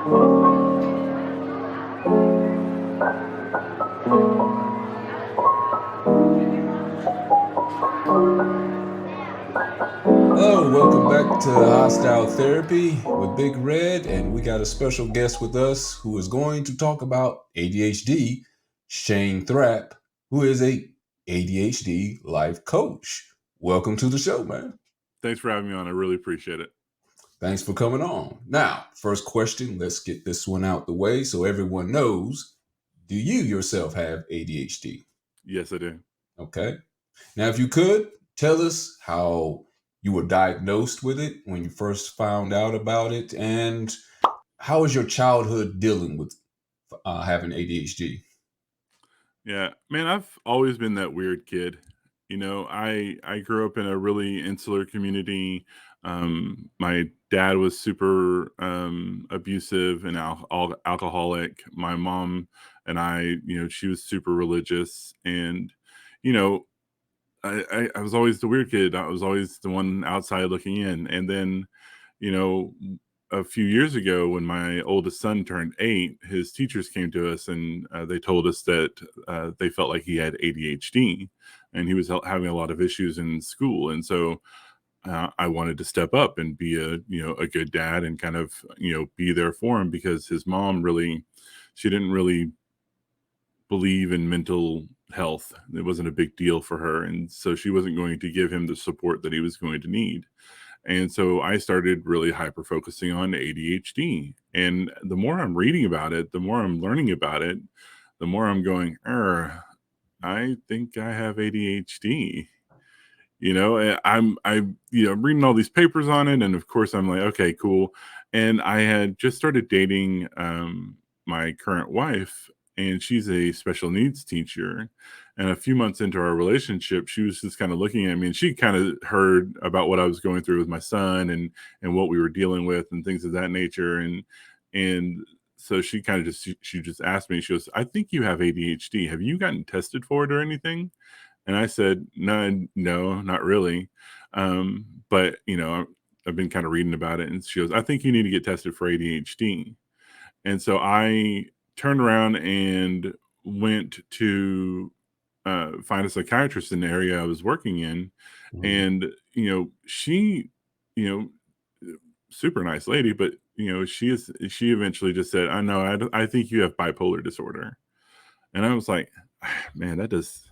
Hello, welcome back to Hostile Therapy with Big Red, and we got a special guest with us who is going to talk about ADHD, Shane Thrapp, who is a ADHD Life Coach. Welcome to the show, man. Thanks for having me on. I really appreciate it. Thanks for coming on. Now, first question, let's get this one out the way so everyone knows. Do you yourself have ADHD? Yes, I do. Okay. Now, if you could, tell us how you were diagnosed with it when you first found out about it, and how was your childhood dealing with having ADHD? Yeah, man, I've always been that weird kid. I grew up in a really insular community. My dad was super abusive and alcoholic. My mom and she was super religious, and you know, I was always the weird kid. I was always the one outside looking in. And then, you know, a few years ago, when my oldest son turned 8, his teachers came to us and they told us that they felt like he had ADHD and he was having a lot of issues in school. And so I wanted to step up and be a good dad and kind of, be there for him, because his mom she didn't really believe in mental health. It wasn't a big deal for her. And so she wasn't going to give him the support that he was going to need. And so I started really hyper focusing on ADHD. And the more I'm reading about it, the more I'm learning about it, the more I'm going, I think I have ADHD. I'm reading all these papers on it, and of course I'm like, okay, cool. And I had just started dating my current wife, and she's a special needs teacher. And a few months into our relationship, she was just kind of looking at me, and she kind of heard about what I was going through with my son and what we were dealing with and things of that nature. And so she kind of she just asked me, she goes, I think you have ADHD. Have you gotten tested for it or anything? And I said, no, not really. But I've been kind of reading about it. And she goes, I think you need to get tested for ADHD. And so I turned around and went to find a psychiatrist in the area I was working in. Mhm. And, she, you super nice lady, but, she eventually just said, I know, I think you have bipolar disorder. And I was like, man, that does,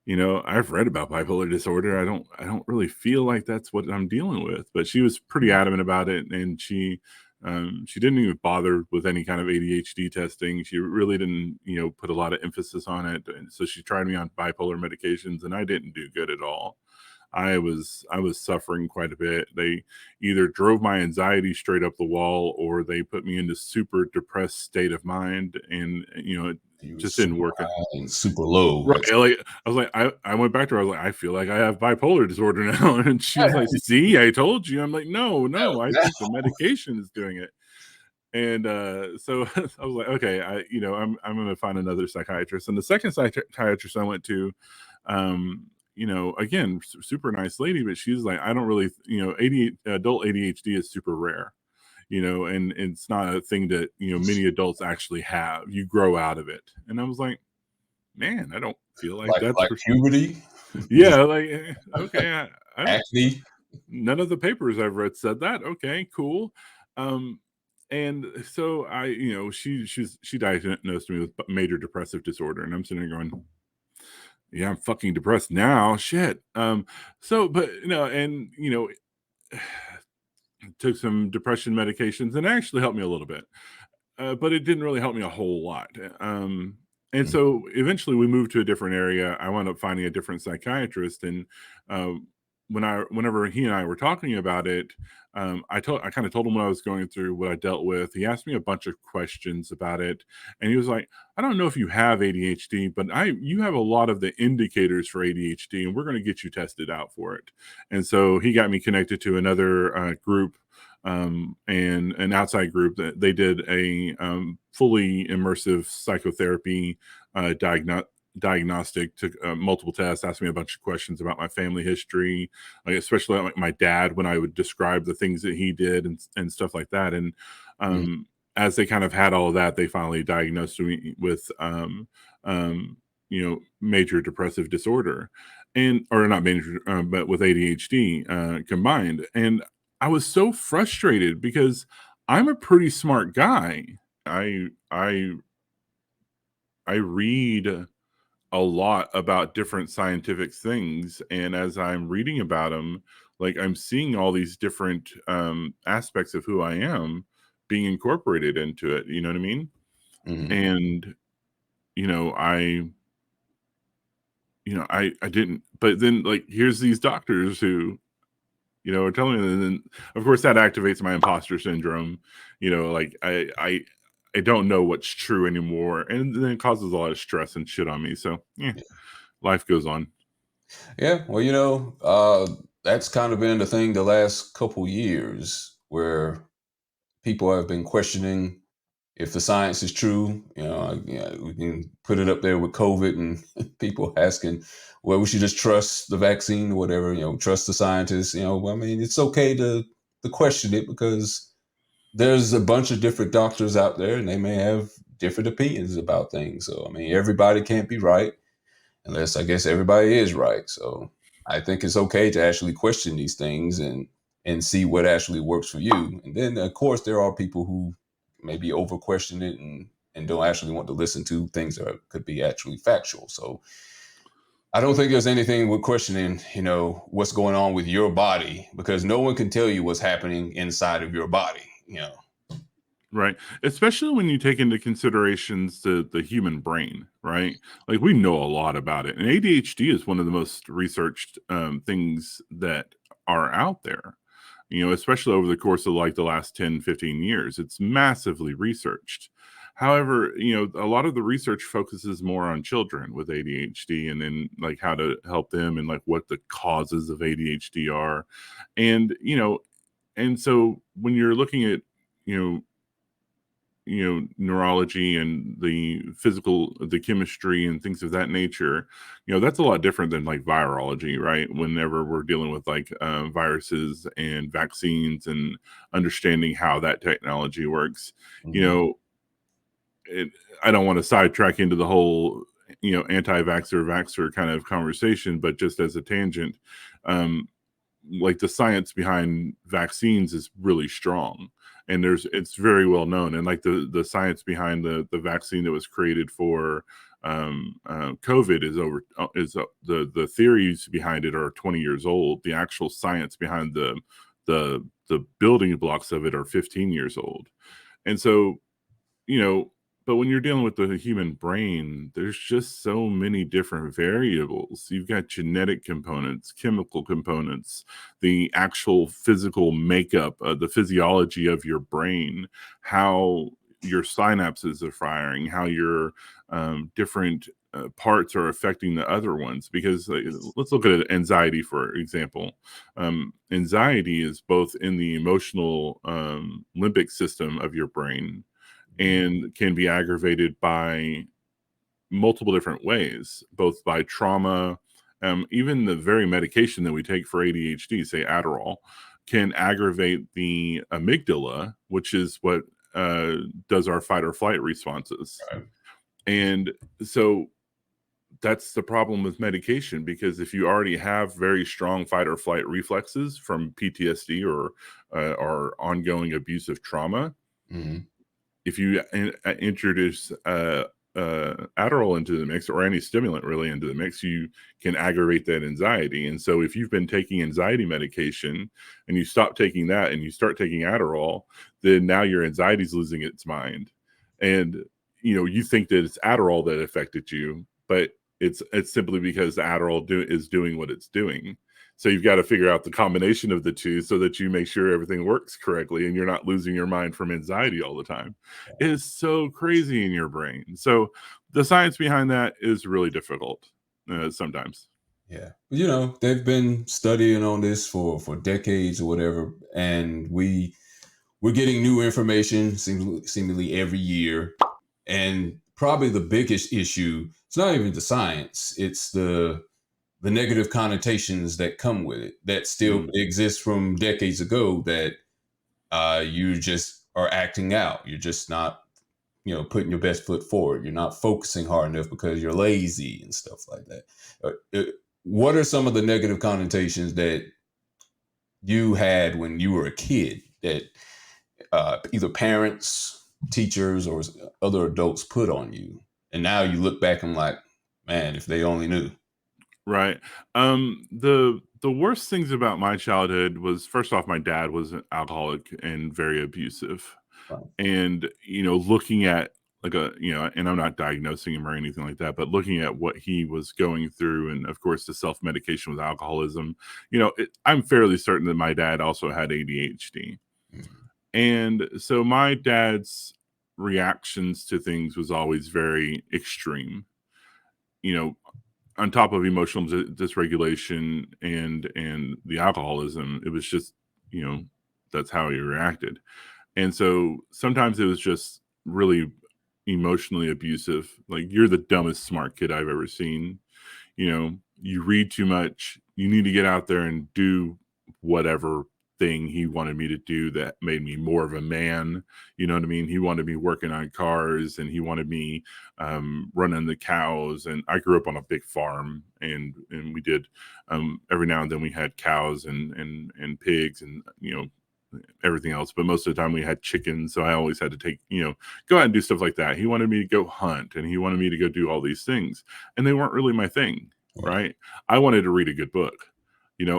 I've read about bipolar disorder. I don't really feel like that's what I'm dealing with. But she was pretty adamant about it, and she didn't even bother with any kind of ADHD testing. She really didn't, put a lot of emphasis on it. And so she tried me on bipolar medications, and I didn't do good at all. I was suffering quite a bit. They either drove my anxiety straight up the wall, or they put me into super depressed state of mind, and it You were just didn't super work. high and super low. Right, like, I was like, I went back to her, I was like, "I feel like I have bipolar disorder now," and she was like, "See, I told you." I'm like, "No, no, I think the medication is doing it." And, so I was like, "Okay, I'm gonna find another psychiatrist." And the second psychiatrist I went to, again, super nice lady, but she's like, "I don't really," adult ADHD is super rare, and it's not a thing that, many adults actually have. You grow out of it. And I was like, man, I don't feel like that's like for puberty, yeah, like, okay, I don't acne. none of the papers I've read said that. Okay, cool. Um, and so she diagnosed me with major depressive disorder, and I'm sitting there going, yeah, I'm fucking depressed now. Shit. But and took some depression medications, and it actually helped me a little bit. But it didn't really help me a whole lot. And Mm. so eventually we moved to a different area. I wound up finding a different psychiatrist, and whenever he and I were talking about it, I kind of told him what I was going through, what I dealt with. He asked me a bunch of questions about it, and he was like, "I don't know if you have ADHD, but you have a lot of the indicators for ADHD, and we're going to get you tested out for it." And so he got me connected to another group, and an outside group that they did a fully immersive psychotherapy diagnostic, took multiple tests, asked me a bunch of questions about my family history, like especially like my dad, when I would describe the things that he did and stuff like that. And Mm. as they kind of had all of that, they finally diagnosed me with major depressive disorder, and or not major, but with ADHD combined. And I was so frustrated because I'm a pretty smart guy. I I I read a lot about different scientific things, and as I'm reading about them, like, I'm seeing all these different aspects of who I am being incorporated into it, you know what I mean? Hmm. And you know i I didn't, but then, like, here's these doctors who are telling me, and then of course that activates my imposter syndrome. Like, I don't know what's true anymore, and then it causes a lot of stress and shit on me. So yeah, life goes on. Yeah, well, that's kind of been the thing the last couple years where people have been questioning if the science is true. We can put it up there with COVID and people asking, well, we should just trust the vaccine or whatever, trust the scientists. Well, I mean, it's okay to question it because there's a bunch of different doctors out there and they may have different opinions about things. So, I mean, everybody can't be right unless I guess everybody is right. So I think it's okay to actually question these things and see what actually works for you. And then of course there are people who maybe over question it and don't actually want to listen to things that could be actually factual. So I don't think there's anything with questioning, what's going on with your body because no one can tell you what's happening inside of your body. Right. Especially when you take into considerations the human brain, right? Like, we know a lot about it. And ADHD is one of the most researched things that are out there, especially over the course of like the last 10, 15 years. It's massively researched. However, a lot of the research focuses more on children with ADHD, and then like how to help them and like what the causes of ADHD are. And, and so when you're looking at, you know, neurology and the chemistry and things of that nature, that's a lot different than like virology, right? Whenever we're dealing with like viruses and vaccines and understanding how that technology works, you Mhm. know it, I don't want to sidetrack into the whole anti-vaxxer vaxxer kind of conversation, but just as a tangent, um like, the science behind vaccines is really strong, and it's very well known. And like the science behind the vaccine that was created for COVID is over is the theories behind it are 20 years old. The actual science behind the building blocks of it are 15 years old. And so, you know, but when you're dealing with the human brain, there's just so many different variables. You've got genetic components, chemical components, the actual physical makeup, the physiology of your brain, how your synapses are firing, how your different parts are affecting the other ones. Because let's look at anxiety, for example. Anxiety is both in the emotional limbic system of your brain and can be aggravated by multiple different ways, both by trauma, even the very medication that we take for ADHD, say Adderall, can aggravate the amygdala, which is what uh, does our fight or flight responses. Right. And so that's the problem with medication, because if you already have very strong fight or flight reflexes from PTSD or ongoing abusive trauma, Mhm. if you introduce Adderall into the mix, or any stimulant really into the mix, you can aggravate that anxiety. And so, if you've been taking anxiety medication and you stop taking that and you start taking Adderall, then now your anxiety is losing its mind, and you think that it's Adderall that affected you, but it's simply because Adderall is doing what it's doing. So you've got to figure out the combination of the two so that you make sure everything works correctly and you're not losing your mind from anxiety all the time. It is so crazy in your brain. So the science behind that is really difficult sometimes. Yeah. They've been studying on this for decades or whatever, and we're getting new information seemingly every year. And probably the biggest issue, it's not even the science, it's the negative connotations that come with it that still Mm, exist from decades ago that you just are acting out. You're just not, putting your best foot forward. You're not focusing hard enough because you're lazy and stuff like that. What are some of the negative connotations that you had when you were a kid that either parents, teachers, or other adults put on you? And now you look back and like, man, if they only knew. Right. The worst things about my childhood was, first off, my dad was an alcoholic and very abusive. Right. And, looking at like and I'm not diagnosing him or anything like that, but looking at what he was going through, and of course the self-medication with alcoholism, I'm fairly certain that my dad also had ADHD. Mhm. And so my dad's reactions to things was always very extreme. You know, on top of emotional dysregulation and the alcoholism, it was just, you know, that's how he reacted. And so sometimes it was just really emotionally abusive. Like, you're the dumbest smart kid I've ever seen. You read too much. You need to get out there and do whatever thing he wanted me to do that made me more of a man. You know what I mean? He wanted me working on cars, and he wanted me running the cows. And I grew up on a big farm, and we did every now and then we had cows and pigs, and everything else, but most of the time we had chickens. So I always had to go out and do stuff like that. He wanted me to go hunt, and he wanted me to go do all these things, and they weren't really my thing. Right. Right. I wanted to read a good book.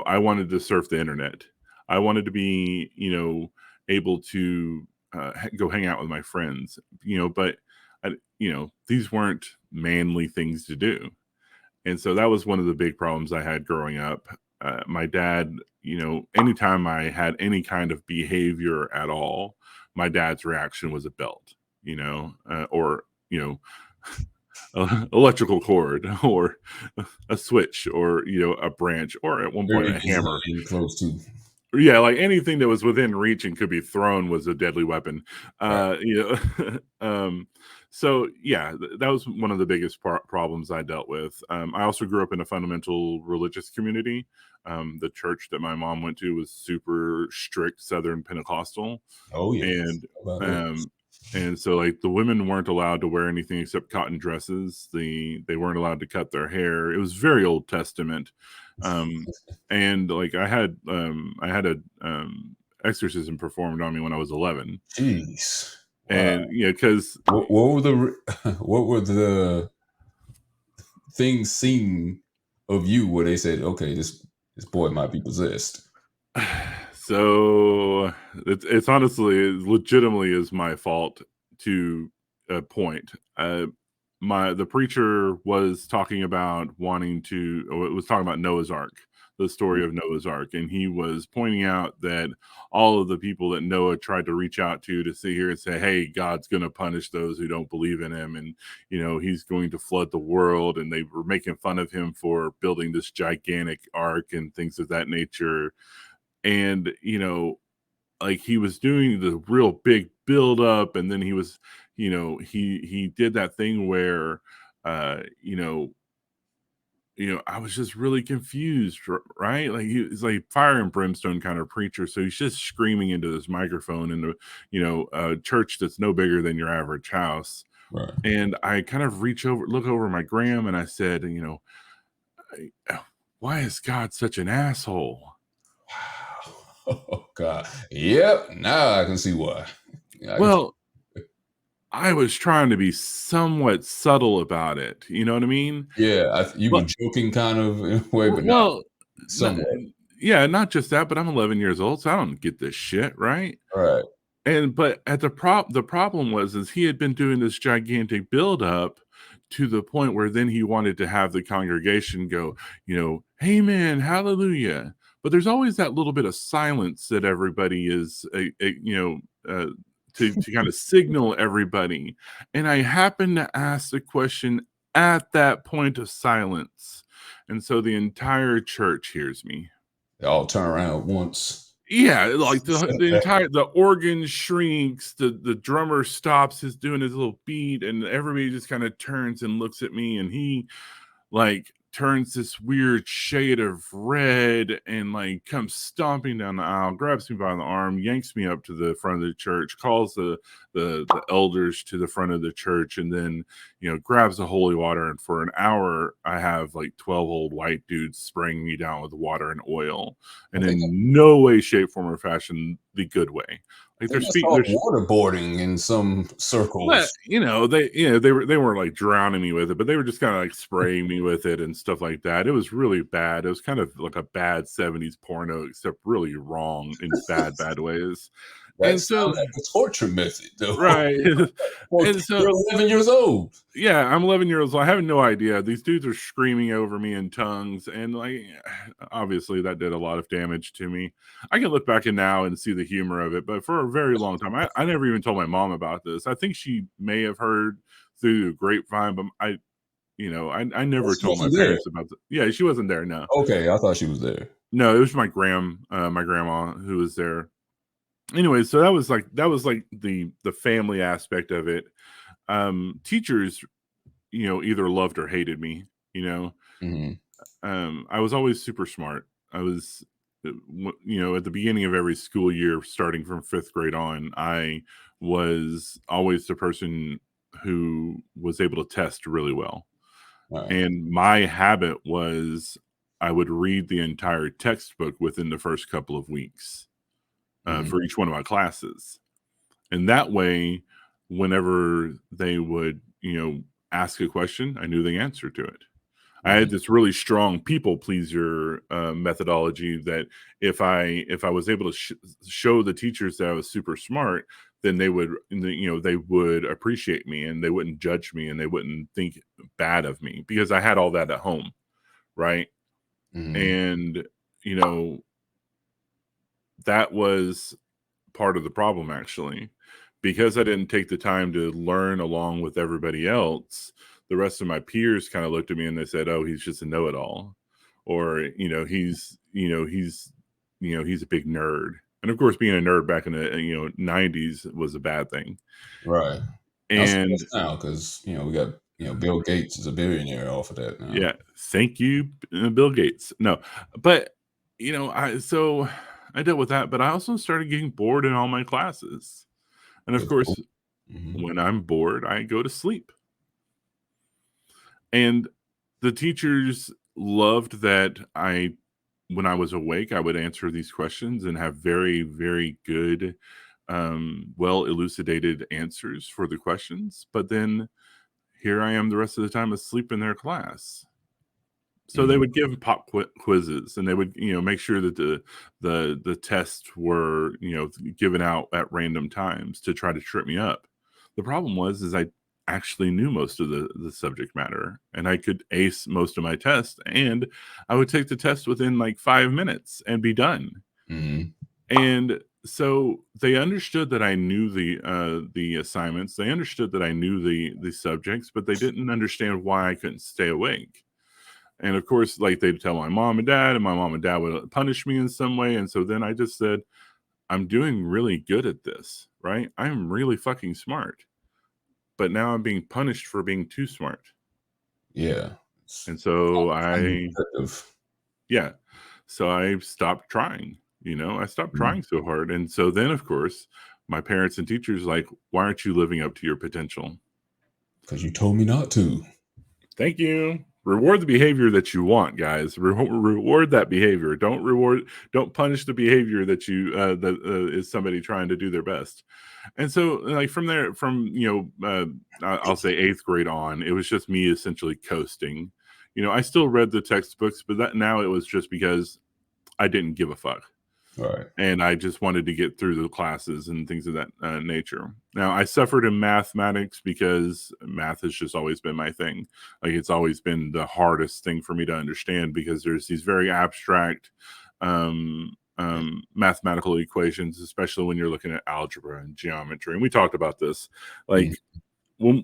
I wanted to surf the internet. I wanted to be, able to go hang out with my friends, but these weren't manly things to do. And so that was one of the big problems I had growing up. My dad, anytime I had any kind of behavior at all, my dad's reaction was a belt, or, electrical cord, or a switch, or, a branch, or at one point Very a hammer. designed close to. Yeah, like anything that was within reach and could be thrown was a deadly weapon. Right. So yeah, that was one of the biggest problems I dealt with. I also grew up in a fundamental religious community. The church that my mom went to was super strict Southern Pentecostal, Oh yeah. and How about that? um, and so like the women weren't allowed to wear anything except cotton dresses. They weren't allowed to cut their hair. It was very Old Testament. Um, and like I had a exorcism performed on me when I was 11. Jeez. Wow. And because What were the what were the things seen of you where they said, okay, this boy might be possessed? so it's honestly, it legitimately is my fault to a point. The preacher was talking about was talking about Noah's Ark, the story of Noah's Ark, and he was pointing out that all of the people that Noah tried to reach out to sit here and say, "Hey, God's going to punish those who don't believe in Him, and He's going to flood the world," and they were making fun of him for building this gigantic ark and things of that nature. And like, he was doing the real big build up, and then he was, he did that thing where uh you know I was just really confused, right? Like, he's like fire and brimstone kind of preacher, so he's just screaming into this microphone in a church that's no bigger than your average house. Right. And I kind of look over my gram, and I said, why is God such an asshole? Wow. Oh God. Yep. Now I can see why. Yeah, I can. Well, I was trying to be somewhat subtle about it, you know what I mean? Yeah, you were But joking kind of in a way, but not well, somewhat. yeah, not just that, but I'm 11 years old, so I don't get this shit, right? Right. And but at the problem was is he had been doing this gigantic buildup to the point where then he wanted to have the congregation go, "Amen, hallelujah." But there's always that little bit of silence that everybody is, to kind of signal everybody. And I happened to ask the question at that point of silence, and so the entire church hears me. They all turn around at once. Yeah, like the organ shrinks, the drummer stops doing his little beat, and everybody just kind of turns and looks at me, and he like turns this weird shade of red and like comes stomping down the aisle, grabs me by the arm, yanks me up to the front of the church, calls the elders to the front of the church, and then grabs the holy water. And for an hour, I have like 12 old white dudes spraying me down with water and oil, I and think in no way, shape, form, or fashion the good way. I Like think they're that's speaking, called they're waterboarding in some well, circles. they weren't like drowning me with it, but they were just kind of like spraying me with it and stuff like that. It was really bad. It was kind of like a bad 70s porno, except really wrong in bad ways. That And so, sounds like a torture method, though. right. Well, And so, you're 11 years old. yeah, I'm 11 years old. I have no idea. These dudes are screaming over me in tongues, and like, obviously, that did a lot of damage to me. I can look back and now and see the humor of it, but for a very long time, I never even told my mom about this. I think she may have heard through the grapevine, but I Well, never she told my wasn't there. parents about the. Yeah, she wasn't there. No, Okay, I thought she was there. no, it was my grandma who was there. Anyway, so that was like the family aspect of it. Teachers either loved or hated me. You know, Hmm. I was always super smart. I was, at the beginning of every school year, starting from fifth grade on, I was always the person who was able to test really well. Right. And my habit was I would read the entire textbook within the first couple of weeks Hmm. for each one of my classes. And that way, whenever they would, ask a question, I knew the answer to it. I Hmm. had this really strong people pleaser methodology that if I was able to show the teachers that I was super smart, then they would appreciate me and they wouldn't judge me and they wouldn't think bad of me because I had all that at home, right? Hmm. And you know that was part of the problem actually, because I didn't take the time to learn along with everybody else. The rest of my peers kind of looked at me and they said, "Oh, he's just a know-it-all," or he's a big nerd. And of course, being a nerd back in the '90s was a bad thing. Right. Not so much And now because we got Bill Gates is a billionaire off of that now. yeah, thank you, Bill Gates. No, but I dealt with that, but I also started getting bored in all my classes. And of Good point. course, Hmm. when I'm bored, I go to sleep. And the teachers loved that when I was awake, I would answer these questions and have very, very good, well elucidated answers for the questions. But then here I am the rest of the time asleep in their class. So they Hmm. would give pop quizzes, and they would, make sure that the tests were, given out at random times to try to trip me up. The problem is I actually knew most of the subject matter, and I could ace most of my tests, and I would take the test within like 5 minutes and be done. Hmm. And so they understood that I knew the assignments. They understood that I knew the subjects, but they didn't understand why I couldn't stay awake. And of course, like they'd tell my mom and dad, and my mom and dad would punish me in some way. And so then I just said, I'm doing really good at this, right? I'm really fucking smart. But now I'm being punished for being too smart. Yeah. It's And so unproductive. yeah. So I stopped trying, I stopped trying so hard. And so then, of course, my parents and teachers like, why aren't you living up to your potential? Because you told me not to. Thank you. Reward the behavior that you want, guys. Reward that behavior. Don't punish the behavior that is somebody trying to do their best. And so, like from there, from I'll say eighth grade on, it was just me essentially coasting. I still read the textbooks, but that now it was just because I didn't give a fuck Right. and I just wanted to get through the classes and things of that nature. Now, I suffered in mathematics because math has just always been my thing. Like it's always been the hardest thing for me to understand because there's these very abstract mathematical equations, especially when you're looking at algebra and geometry. And we talked about this, Mhm. like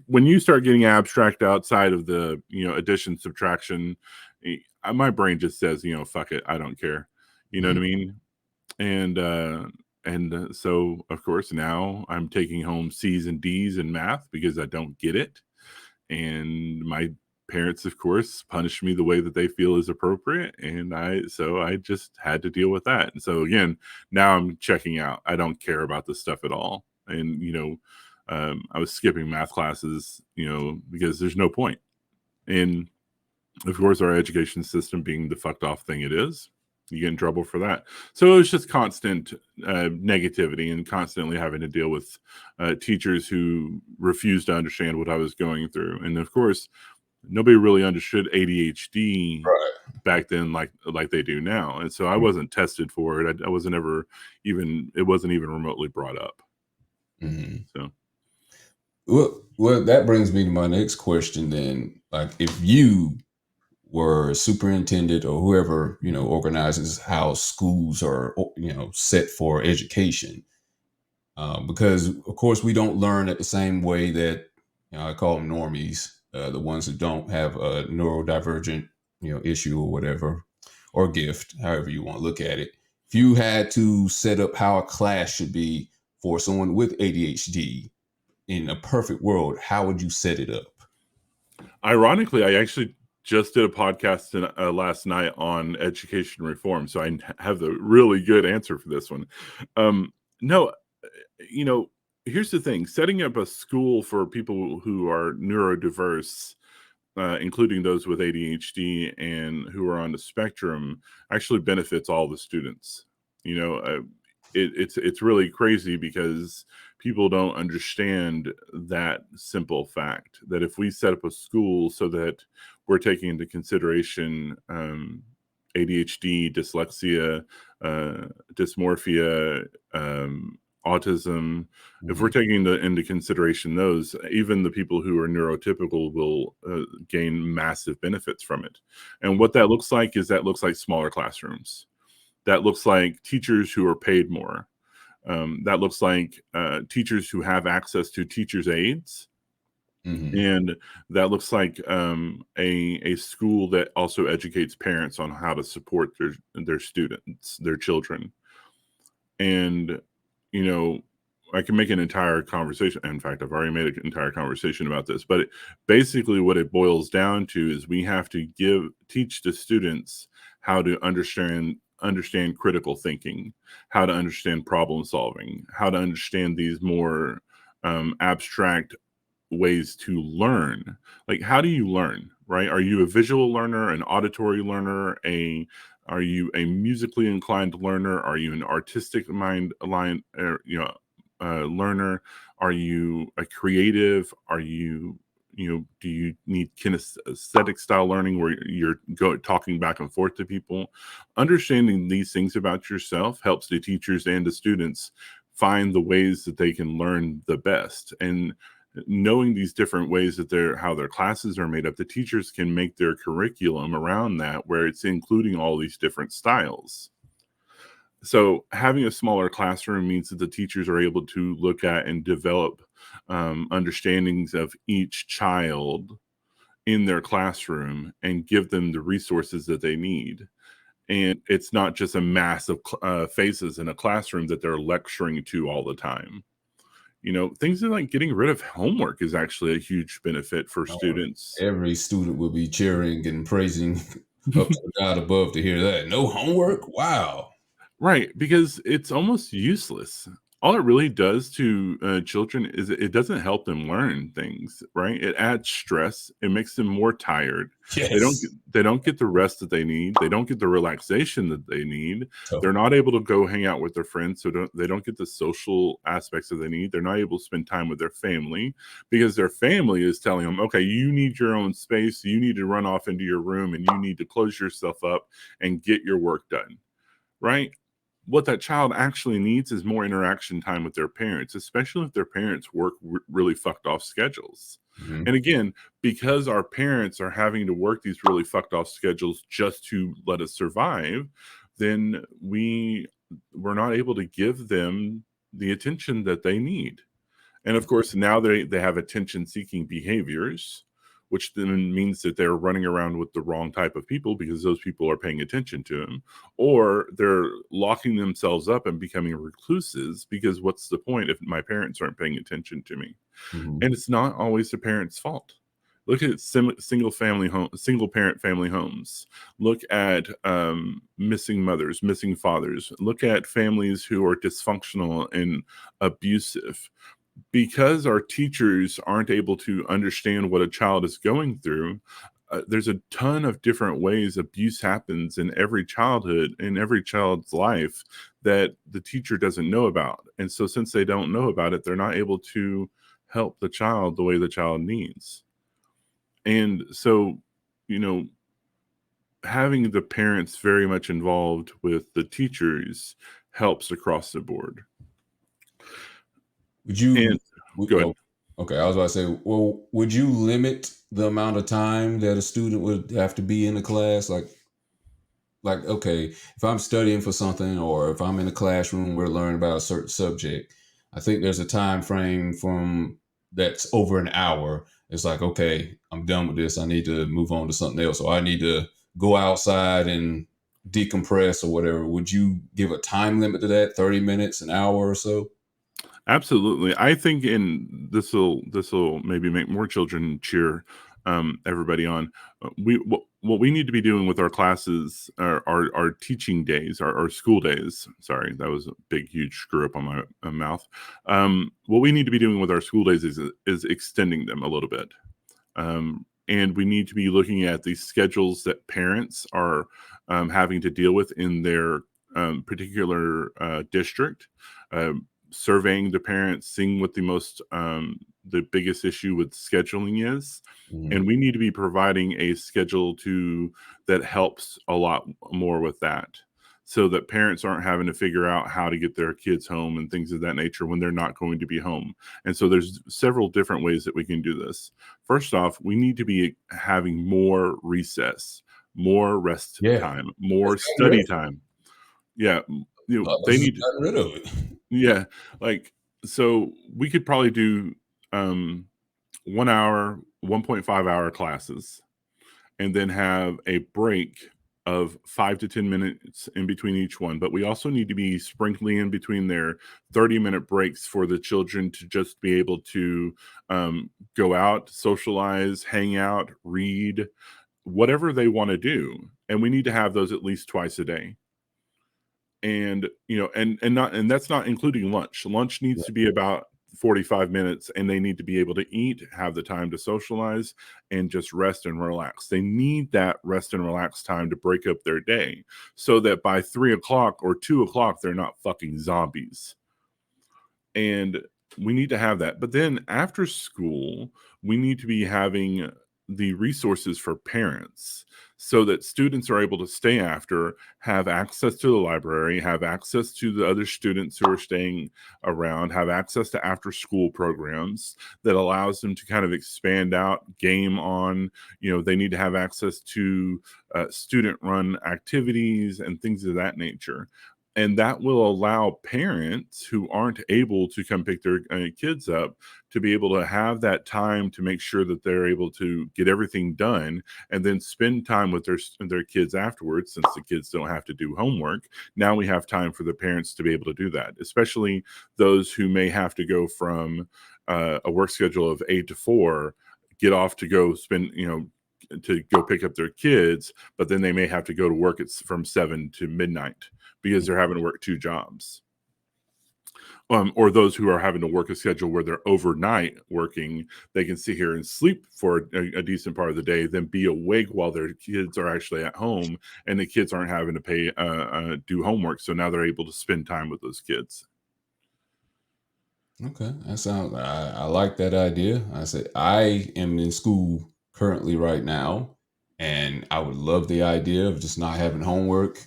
when you start getting abstract outside of the addition subtraction, my brain just says fuck it, I don't care. You know what Mhm. I mean? And so of course now I'm taking home C's and D's in math because I don't get it, and my parents, of course, punish me the way that they feel is appropriate, and so I just had to deal with that. And so again, now I'm checking out. I don't care about this stuff at all. And I was skipping math classes, because there's no point. And of course, our education system being the fucked off thing it is, you get in trouble for that. So it was just constant negativity and constantly having to deal with teachers who refused to understand what I was going through. And of course, nobody really understood ADHD Right. back then like they do now. And so I wasn't tested for it. I wasn't ever even, it wasn't even remotely brought up. Mm-hmm. So Well, that brings me to my next question then. Like, if you were superintendent or whoever, organizes how schools are, set for education, because of course we don't learn at the same way that, I call them normies, the ones that don't have a neurodivergent, issue or whatever, or gift, however you want to look at it. If you had to set up how a class should be for someone with ADHD in a perfect world, how would you set it up? ironically, I actually just did a podcast last night on education reform. So I have the really good answer for this one. No, here's the thing: setting up a school for people who are neurodiverse, including those with ADHD and who are on the spectrum, actually benefits all the students. It's really crazy because people don't understand that simple fact that if we set up a school so that we're taking into consideration ADHD, dyslexia, dysmorphia, autism, if we're Mhm. taking into consideration those, even the people who are neurotypical will gain massive benefits from it. And what that looks like is that looks like smaller classrooms. That looks like teachers who are paid more. That looks like teachers who have access to teachers' aides. Mhm. And that looks like a school that also educates parents on how to support their students, their children. And you know, I can make an entire conversation. In fact, I've already made an entire conversation about this. But basically, what it boils down to is we have to teach the students how to understand critical thinking, how to understand problem solving, how to understand these more abstract ways to learn. Like, how do you learn, right? Are you a visual learner, an auditory learner, are you a musically inclined learner? Are you an artistic mind aligned, learner? Are you a creative? Do you need kinesthetic style learning where you're talking back and forth to people? Understanding these things about yourself helps the teachers and the students find the ways that they can learn the best. And knowing these different ways that how their classes are made up, the teachers can make their curriculum around that where it's including all these different styles. So having a smaller classroom means that the teachers are able to look at and develop understandings of each child in their classroom and give them the resources that they need. And it's not just a mass of faces in a classroom that they're lecturing to all the time. Things like getting rid of homework is actually a huge benefit for Oh, students. every student will be cheering and praising up to the God above to hear that. No homework? Wow. Right, because it's almost useless. All it really does to children is it doesn't help them learn things, right? It adds stress. It makes them more tired. They don't Yes. get, they don't get the rest that they need. They don't get the relaxation that they need. They're So, not able to go hang out with their friends, so they don't get the social aspects that they need. They're not able to spend time with their family because their family is telling them, "Okay, you need your own space. You need to run off into your room and you need to close yourself up and get your work done." Right? What that child actually needs is more interaction time with their parents, especially if their parents work really fucked off schedules. And mhm. again, because our parents are having to work these really fucked off schedules just to let us survive, then we're not able to give them the attention that they need. And of course, now they have attention seeking behaviors, which then means that they're running around with the wrong type of people because those people are paying attention to them, or they're locking themselves up and becoming recluses because what's the point if my parents aren't paying attention to me? Mhm. And it's not always the parents' fault. Look at single parent family homes. Look at missing mothers, missing fathers. Look at families who are dysfunctional and abusive. Because our teachers aren't able to understand what a child is going through, there's a ton of different ways abuse happens in every childhood, in every child's life, that the teacher doesn't know about. And so, since they don't know about it, they're not able to help the child the way the child needs. And so, you know, having the parents very much involved with the teachers helps across the board. Would you? And go ahead. Oh, okay, I was about to say, well, would you limit the amount of time that a student would have to be in the class? Like, okay, if I'm studying for something, or if I'm in a classroom, we're learning about a certain subject. I think there's a time frame from that's over an hour. It's like, okay, I'm done with this. I need to move on to something else, or I need to go outside and decompress or whatever. Would you give a time limit to that? 30 minutes, an hour or so? Absolutely. I think, and this will maybe make more children cheer everybody on. What we need to be doing with our classes, our teaching days, our school days. Sorry, that was a big, huge screw up on my mouth. What we need to be doing with our school days is extending them a little bit. And we need to be looking at the schedules that parents are having to deal with in their particular district. Surveying the parents, seeing what the biggest issue with scheduling is, Mhm. and we need to be providing a schedule that helps a lot more with that, so that parents aren't having to figure out how to get their kids home and things of that nature when they're not going to be home. And so there's several different ways that we can do this. First off, we need to be having more recess, more rest Yeah, time, let's more get rid study of it. time. Yeah, Let's they just need. get rid of it. Yeah, like, so we could probably do, 1 hour, 1.5-hour classes, and then have a break of 5 to 10 minutes in between each one, but we also need to be sprinkling in between their 30-minute breaks for the children to just be able to, go out, socialize, hang out, read, whatever they wanna do, and we need to have those at least twice a day. And and that's not including lunch needs to be about 45 minutes, and they need to be able to eat, have the time to socialize, and just rest and relax. They need that rest and relax time to break up their day, so that by 3 o'clock or 2 o'clock they're not fucking zombies. And we need to have that. But then after school, we need to be having the resources for parents, so that students are able to stay after, have access to the library, have access to the other students who are staying around, have access to after school programs that allows them to kind of expand out, game on. They need to have access to student run activities and things of that nature. And that will allow parents who aren't able to come pick their kids up to be able to have that time to make sure that they're able to get everything done, and then spend time with their kids afterwards. Since the kids don't have to do homework, now we have time for the parents to be able to do that, especially those who may have to go from a work schedule of 8 to 4, get off to go spend, to go pick up their kids, but then they may have to go to work from 7 to midnight because they're having to work 2 jobs. Or those who are having to work a schedule where they're overnight working, they can sit here and sleep for a decent part of the day, then be awake while their kids are actually at home, and the kids aren't having to do homework. So now they're able to spend time with those kids. Okay, that sounds. I like that idea. I said I am in school currently right now, and I would love the idea of just not having homework.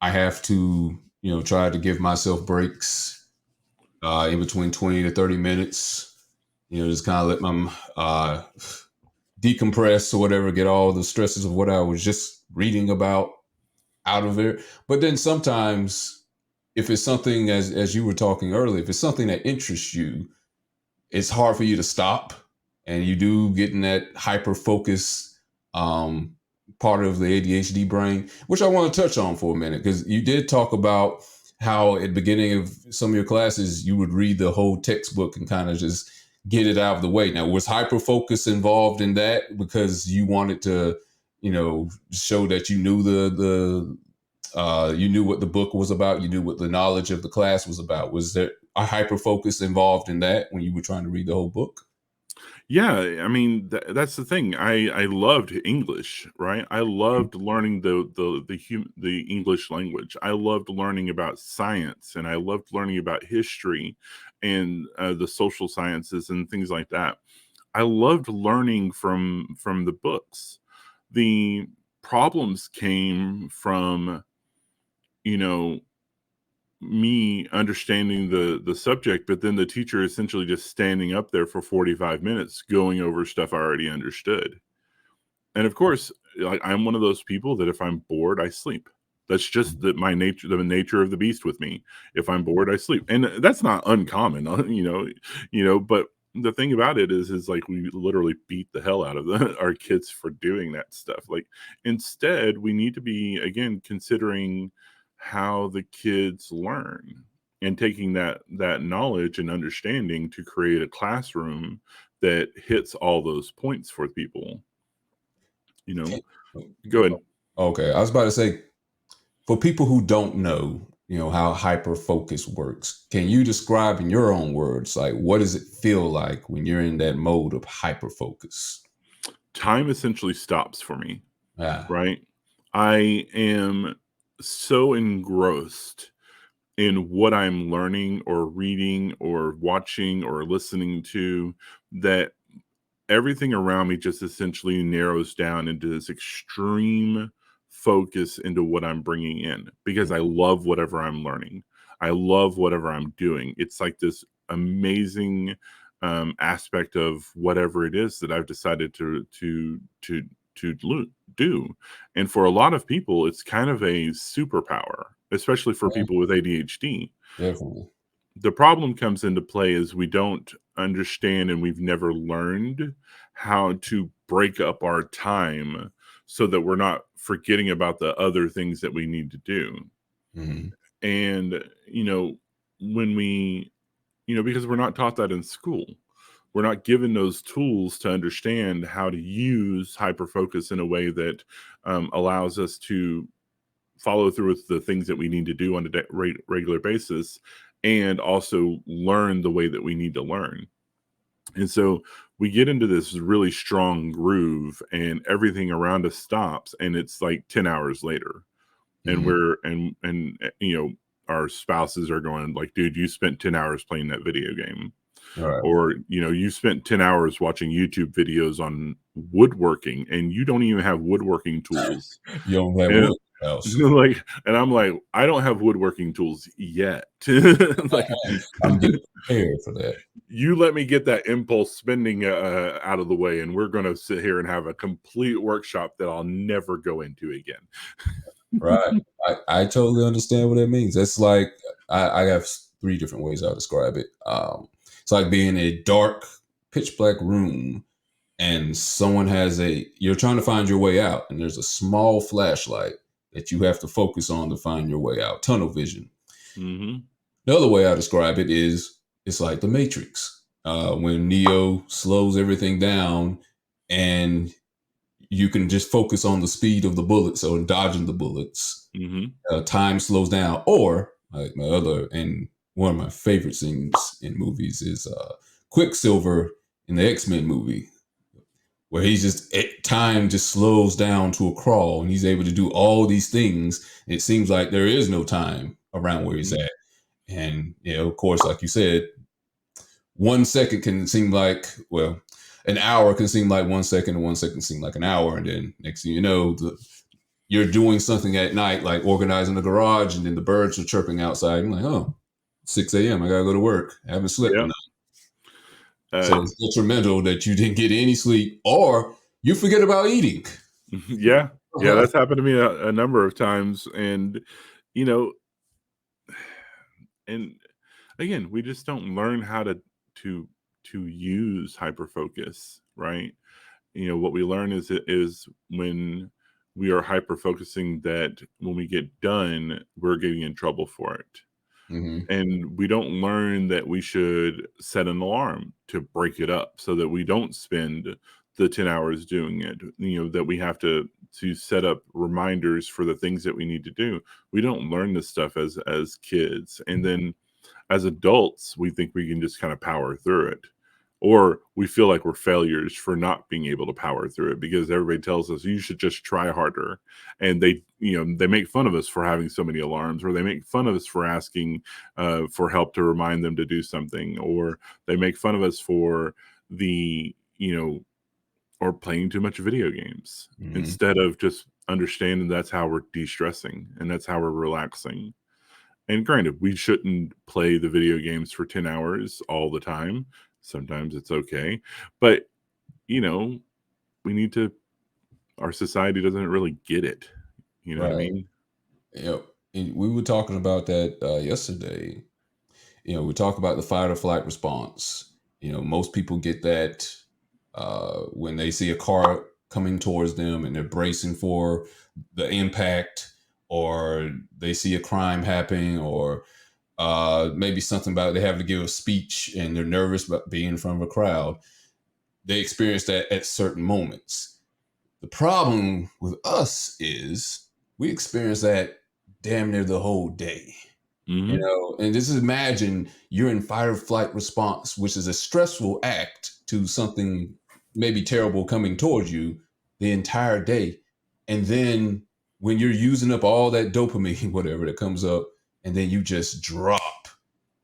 I have to, try to give myself breaks in between 20 to 30 minutes. Just kind of let my decompress or whatever, get all the stresses of what I was just reading about out of it. But then sometimes, if it's something as you were talking earlier, if it's something that interests you, it's hard for you to stop, and you do get in that hyper focus um, part of the ADHD brain, which I want to touch on for a minute, because you did talk about how at the beginning of some of your classes you would read the whole textbook and kind of just get it out of the way. Now, was hyper focus involved in that because you wanted to, show that you knew you knew what the book was about, you knew what the knowledge of the class was about? Was there a hyper focus involved in that when you were trying to read the whole book? Yeah, I mean, that's the thing. I loved English, right? I loved learning the English language. I loved learning about science, and I loved learning about history and the social sciences and things like that. I loved learning from the books. The problems came from, you know, me understanding the subject, but then the teacher essentially just standing up there for 45 minutes going over stuff I already understood. And of course, like, I'm one of those people that if I'm bored, I sleep. That's just my nature, the nature of the beast with me. If I'm bored, I sleep. And that's not uncommon, but the thing about it is like we literally beat the hell out of our kids for doing that stuff. Like, instead, we need to be, again, considering how the kids learn and taking that knowledge and understanding to create a classroom that hits all those points for people. You know, go ahead. Okay, I was about to say, for people who don't know, how hyper focus works, can you describe in your own words, like, what does it feel like when you're in that mode of hyper focus? Time essentially stops for me, Ah, right? I am so engrossed in what I'm learning or reading or watching or listening to that everything around me just essentially narrows down into this extreme focus into what I'm bringing in because I love whatever I'm learning. I love whatever I'm doing. It's like this amazing aspect of whatever it is that I've decided to do. And for a lot of people, it's kind of a superpower, especially for yeah, people with ADHD. definitely. The problem comes into play is we don't understand and we've never learned how to break up our time so that we're not forgetting about the other things that we need to do. Hmm. And, when because we're not taught that in school, we're not given those tools to understand how to use hyperfocus in a way that allows us to follow through with the things that we need to do on a regular basis and also learn the way that we need to learn. And so we get into this really strong groove and everything around us stops and it's like 10 hours later and Hmm. our spouses are going like, dude, you spent 10 hours playing that video game, All right. or you spent 10 hours watching YouTube videos on woodworking and you don't even have woodworking tools. You don't have And wood in the house. like, and I'm like, I don't have woodworking tools yet. Like, I'm getting prepared for that. you let me get that impulse spending out of the way, and we're going to sit here and have a complete workshop that I'll never go into again. Right. I totally understand what that means. It's like I have three different ways I'll describe it. It's like being in a dark, pitch black room and you're trying to find your way out, and there's a small flashlight that you have to focus on to find your way out. Tunnel vision. Hmm. The other way I describe it is it's like the Matrix. When Neo slows everything down and you can just focus on the speed of the bullets or dodging the bullets. Hmm. Time slows down. Or like my other and one of my favorite scenes in movies is Quicksilver in the X-Men movie, where time just slows down to a crawl and he's able to do all these things. It seems like there is no time around where he's Hmm. at. And of course, like you said, 1 second can seem like, well, an hour can seem like 1 second, and 1 second seem like an hour, and then next thing you know, you're doing something at night, like organizing the garage, and then the birds are chirping outside. I'm like, oh, 6 a.m. I gotta go to work. I haven't slept Yeah. tonight. So Uh, it's detrimental that you didn't get any sleep, or you forget about eating. yeah. Yeah. Right. That's happened to me a number of times. And, you know, and again, we just don't learn how to, to use hyperfocus, right? What we learn is when we are hyper focusing that when we get done, we're getting in trouble for it. Hmm. And we don't learn that we should set an alarm to break it up so that we don't spend the 10 hours doing it. That we have to set up reminders for the things that we need to do. We don't learn this stuff as kids. And then as adults, we think we can just kind of power through it. Or we feel like we're failures for not being able to power through it because everybody tells us you should just try harder. And they make fun of us for having so many alarms, or they make fun of us for asking for help to remind them to do something, or they make fun of us for the, or playing too much video games Hmm. instead of just understanding that's how we're de-stressing and that's how we're relaxing. And granted, we shouldn't play the video games for 10 hours all the time. Sometimes it's okay. But, you know, we need to, our society doesn't really get it. You know what I Right. mean? Yep. And we were talking about that yesterday. We talk about the fight or flight response. Most people get that when they see a car coming towards them and they're bracing for the impact, or they see a crime happening, or maybe something about they have to give a speech and they're nervous about being in front of a crowd. They experience that at certain moments. The problem with us is we experience that damn near the whole day. Hmm. And this is, imagine you're in fight or flight response, which is a stressful act to something maybe terrible coming towards you the entire day. And then when you're using up all that dopamine, whatever that comes up, and then you just drop,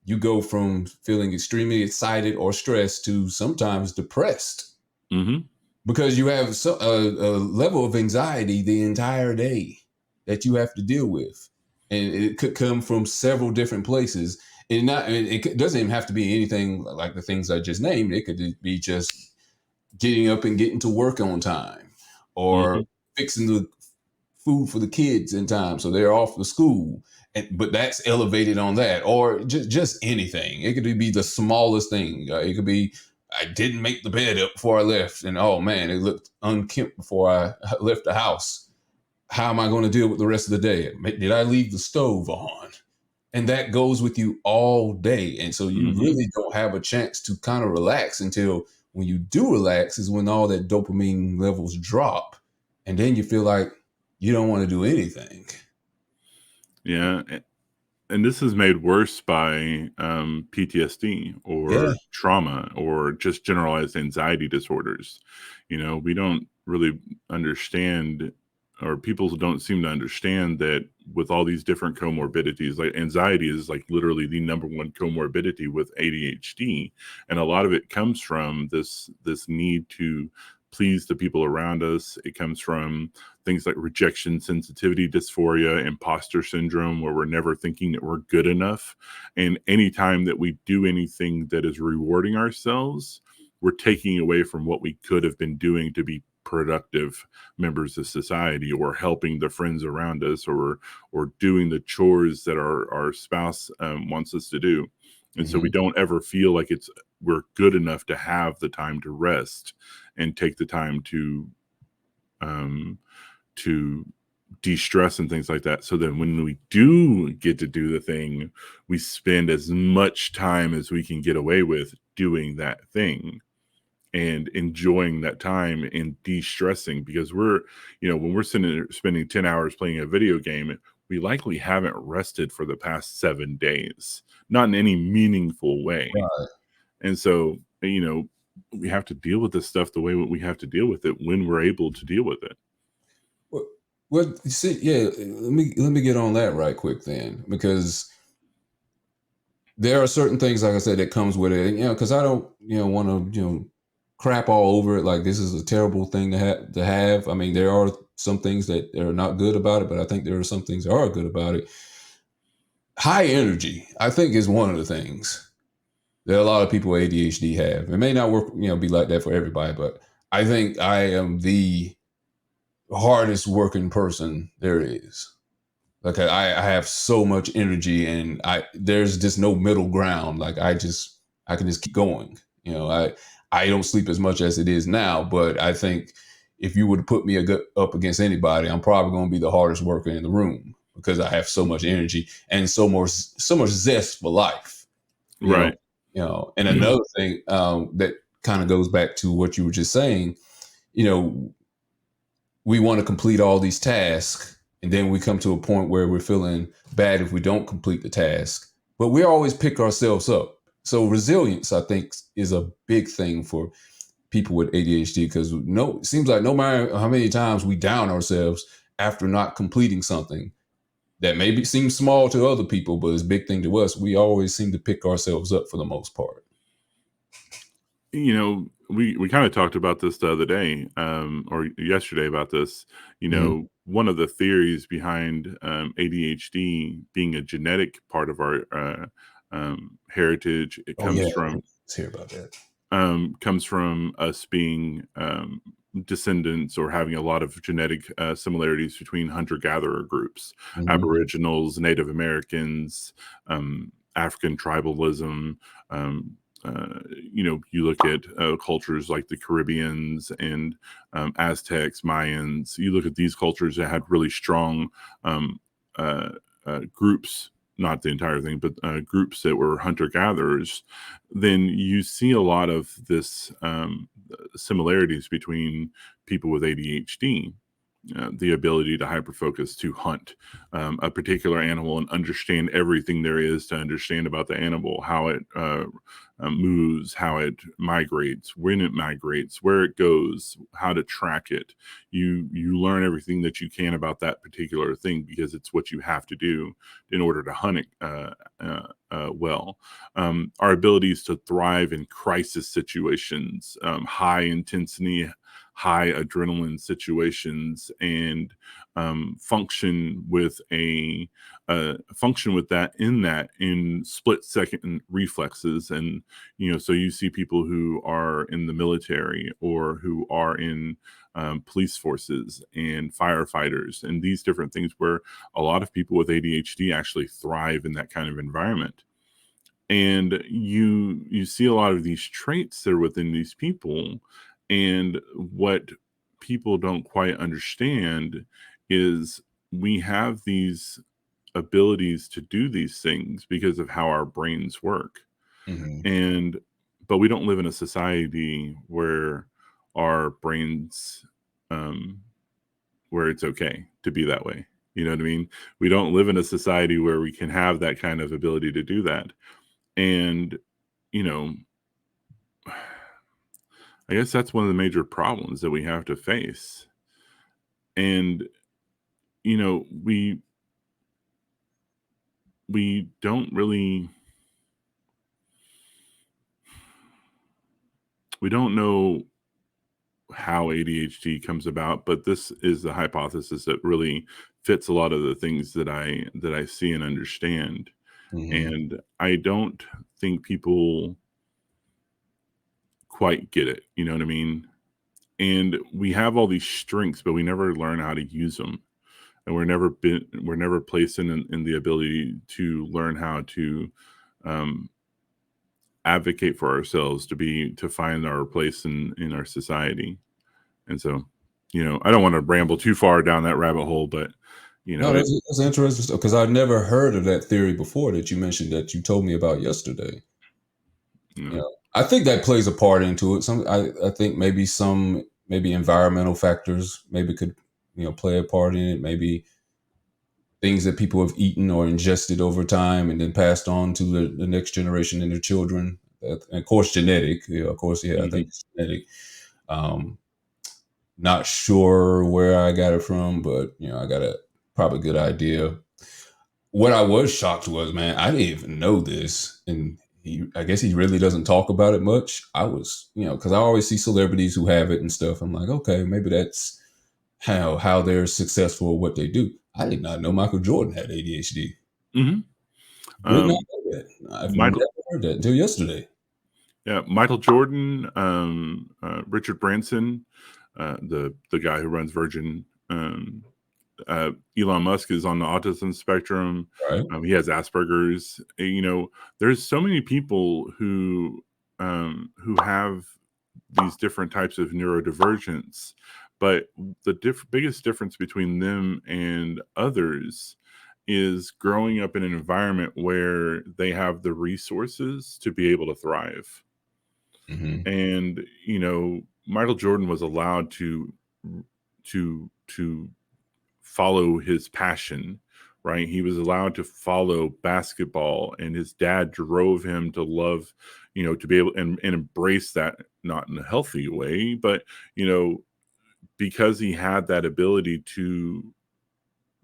you go from feeling extremely excited or stressed to sometimes depressed Hmm. because you have a level of anxiety the entire day that you have to deal with, and it could come from several different places. And it doesn't even have to be anything like the things I just named. It could be just getting up and getting to work on time, or Hmm. fixing the food for the kids in time so they're off to school. But that's elevated on that, or just anything. It could be the smallest thing. It could be, I didn't make the bed up before I left, and oh man, it looked unkempt before I left the house. How am I going to deal with the rest of the day? Did I leave the stove on? And that goes with you all day, and so you Hmm. really don't have a chance to kind of relax until when you do relax is when all that dopamine levels drop, and then you feel like you don't want to do anything. Yeah. And this is made worse by PTSD Yeah. or trauma or just generalized anxiety disorders. We don't really understand, or people don't seem to understand that with all these different comorbidities, like anxiety is like literally the number one comorbidity with ADHD, and a lot of it comes from this need to please the people around us. It comes from things like rejection sensitivity dysphoria, imposter syndrome, where we're never thinking that we're good enough. And anytime that we do anything that is rewarding ourselves, we're taking away from what we could have been doing to be productive members of society, or helping the friends around us, or doing the chores that our spouse wants us to do. And so we Hmm. don't ever feel like we're good enough to have the time to rest and take the time um, to de-stress and things like that. So then when we do get to do the thing, we spend as much time as we can get away with doing that thing and enjoying that time and de-stressing, because when we're sitting there spending 10 hours playing a video game, we likely haven't rested for the past 7 days, not in any meaningful way. Right. And so, we have to deal with this stuff the way we have to deal with it when we're able to deal with it. Well, well, you see, yeah. Let me get on that right quick then, because there are certain things, like I said, that comes with it. And, because I don't, want to, crap all over it. Like this is a terrible thing to have. To have. I mean, there are some things that are not good about it, but I think there are some things that are good about it. High energy, I think, is one of the things that a lot of people with ADHD have. It may not work, be like that for everybody, but I think I am the hardest working person there is. Like I have so much energy, and there's just no middle ground. Like I can just keep going. I don't sleep as much as it is now, but I think if you were to put me up against anybody, I'm probably going to be the hardest worker in the room because I have so much energy and so much zest for life. You know, Right. and another thing that kind of goes back to what you were just saying. You know, we want to complete all these tasks, and then we come to a point where we're feeling bad if we don't complete the task. But we always pick ourselves up. So resilience, I think, is a big thing for people with ADHD, because it seems like no matter how many times we down ourselves after not completing something that maybe seems small to other people, but is a big thing to us, we always seem to pick ourselves up for the most part. We kind of talked about this the other day, or yesterday about this. Mhm. One of the theories behind ADHD being a genetic part of our heritage, it Oh yeah, let's hear about that. comes from us being descendants or having a lot of genetic similarities between hunter-gatherer groups, Mhm. Aboriginals, Native Americans, African tribalism. Um, you look at cultures like the Caribbeans and Aztecs, Mayans. You look at these cultures that had really strong um, groups, not the entire thing, but groups that were hunter gatherers. Then you see a lot of this similarities between people with ADHD. The ability to hyperfocus, to hunt a particular animal and understand everything there is to understand about the animal, how it moves, how it migrates, when it migrates, where it goes, how to track it. You learn everything that you can about that particular thing because it's what you have to do in order to hunt it well. Our abilities to thrive in crisis situations, high intensity, high adrenaline situations, and function with that in split second reflexes. And so you see people who are in the military or who are in police forces and firefighters and these different things, where a lot of people with ADHD actually thrive in that kind of environment. And you see a lot of these traits that are within these people. And what people don't quite understand is we have these abilities to do these things because of how our brains work. Mhm. And but we don't live in a society where our brains um where it's okay to be that way. You know what I mean? We don't live in a society where we can have that kind of ability to do that. And you know, I guess that's one of the major problems that we have to face. And you know, we don't really we don't know how ADHD comes about, but this is the hypothesis that really fits a lot of the things that I see and understand. Mhm. And I don't think people quite get it. You know what I mean? And we have all these strengths, but we never learn how to use them. And we're never placed in the ability to learn how to um, advocate for ourselves, to find our place in our society. And so, I don't want to ramble too far down that rabbit hole, but No, it that's interesting because I've never heard of that theory before that you mentioned, that you told me about yesterday. you You know know, I think that plays a part into it. I think maybe environmental factors maybe could play a part in it. Maybe things that people have eaten or ingested over time and then passed on to the next generation and their children. And of course, genetic. Of course, yeah, I think mhm. it's genetic. Um, Not sure where I got it from, but I got a probably good idea. What I was shocked was, man, I didn't even know this, and I guess he really doesn't talk about it much. I was, because I always see celebrities who have it and stuff. I'm like, okay, maybe that's how they're successful at what they do. I did not know Michael Jordan had ADHD. Mhm. Did not Um, know that. I've Michael, never heard that until yesterday. yeah, Michael Jordan, Richard Branson, the guy who runs Virgin. Elon Musk is on the autism spectrum. Right? He has Asperger's. There's so many people who have these different types of neurodivergence, but the biggest difference between them and others is growing up in an environment where they have the resources to be able to thrive. Mm-hmm. And, Michael Jordan was allowed to follow his passion, right? He was allowed to follow basketball, and his dad drove him to love, to be able and embrace that, not in a healthy way, but, because he had that ability to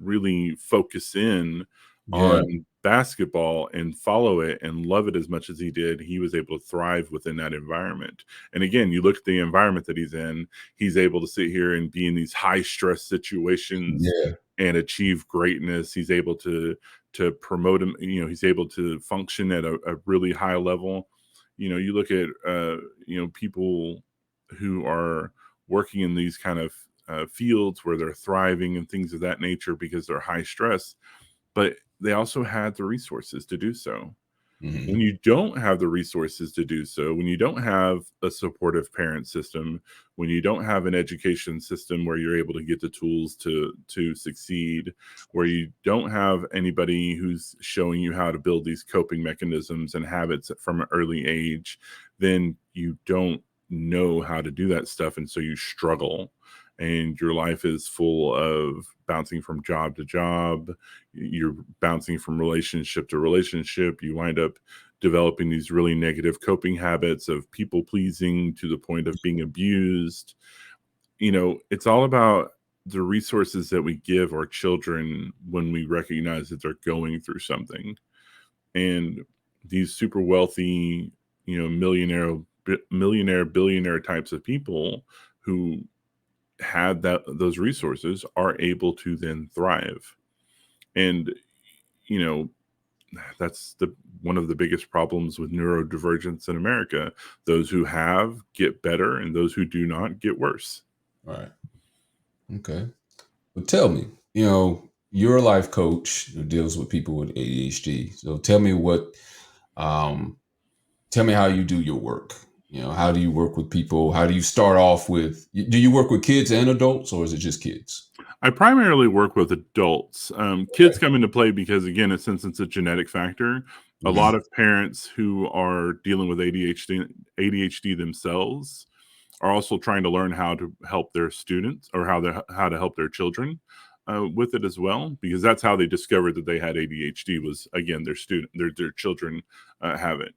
really focus in Yeah. on basketball and follow it and love it as much as he did, he was able to thrive within that environment. And again, you look at the environment that he's in, he's able to sit here and be in these high stress situations Yeah. and achieve greatness. He's able to promote him, he's able to function at a really high level. You look at people who are working in these kind of fields where they're thriving and things of that nature because they're high stress, but they also had the resources to do so. When Mm-hmm. you don't have the resources to do so, when you don't have a supportive parent system, when you don't have an education system where you're able to get the tools to succeed, where you don't have anybody who's showing you how to build these coping mechanisms and habits from an early age, then you don't know how to do that stuff, and so you struggle. And your life is full of bouncing from job to job. You're bouncing from relationship to relationship. You wind up developing these really negative coping habits of people pleasing to the point of being abused. It's all about the resources that we give our children when we recognize that they're going through something. And these super wealthy, millionaire, billionaire types of people who had those resources are able to then thrive. And you know that's the one of the biggest problems with neurodivergence in America. Those who have get better, and those who do not get worse. Right. Okay. But tell me, you're a life coach who deals with people with ADHD. So um, tell me how you do your work. How do you work with people? How do you start off with? Do you work with kids and adults, or is it just kids? I primarily work with adults. Kids Okay. come into play because, again, since it's a genetic factor, a lot Mhm. of parents who are dealing with ADHD themselves are also trying to learn how to help their students, or how to help their children with it as well, because that's how they discovered that they had ADHD, was, again, their children have it.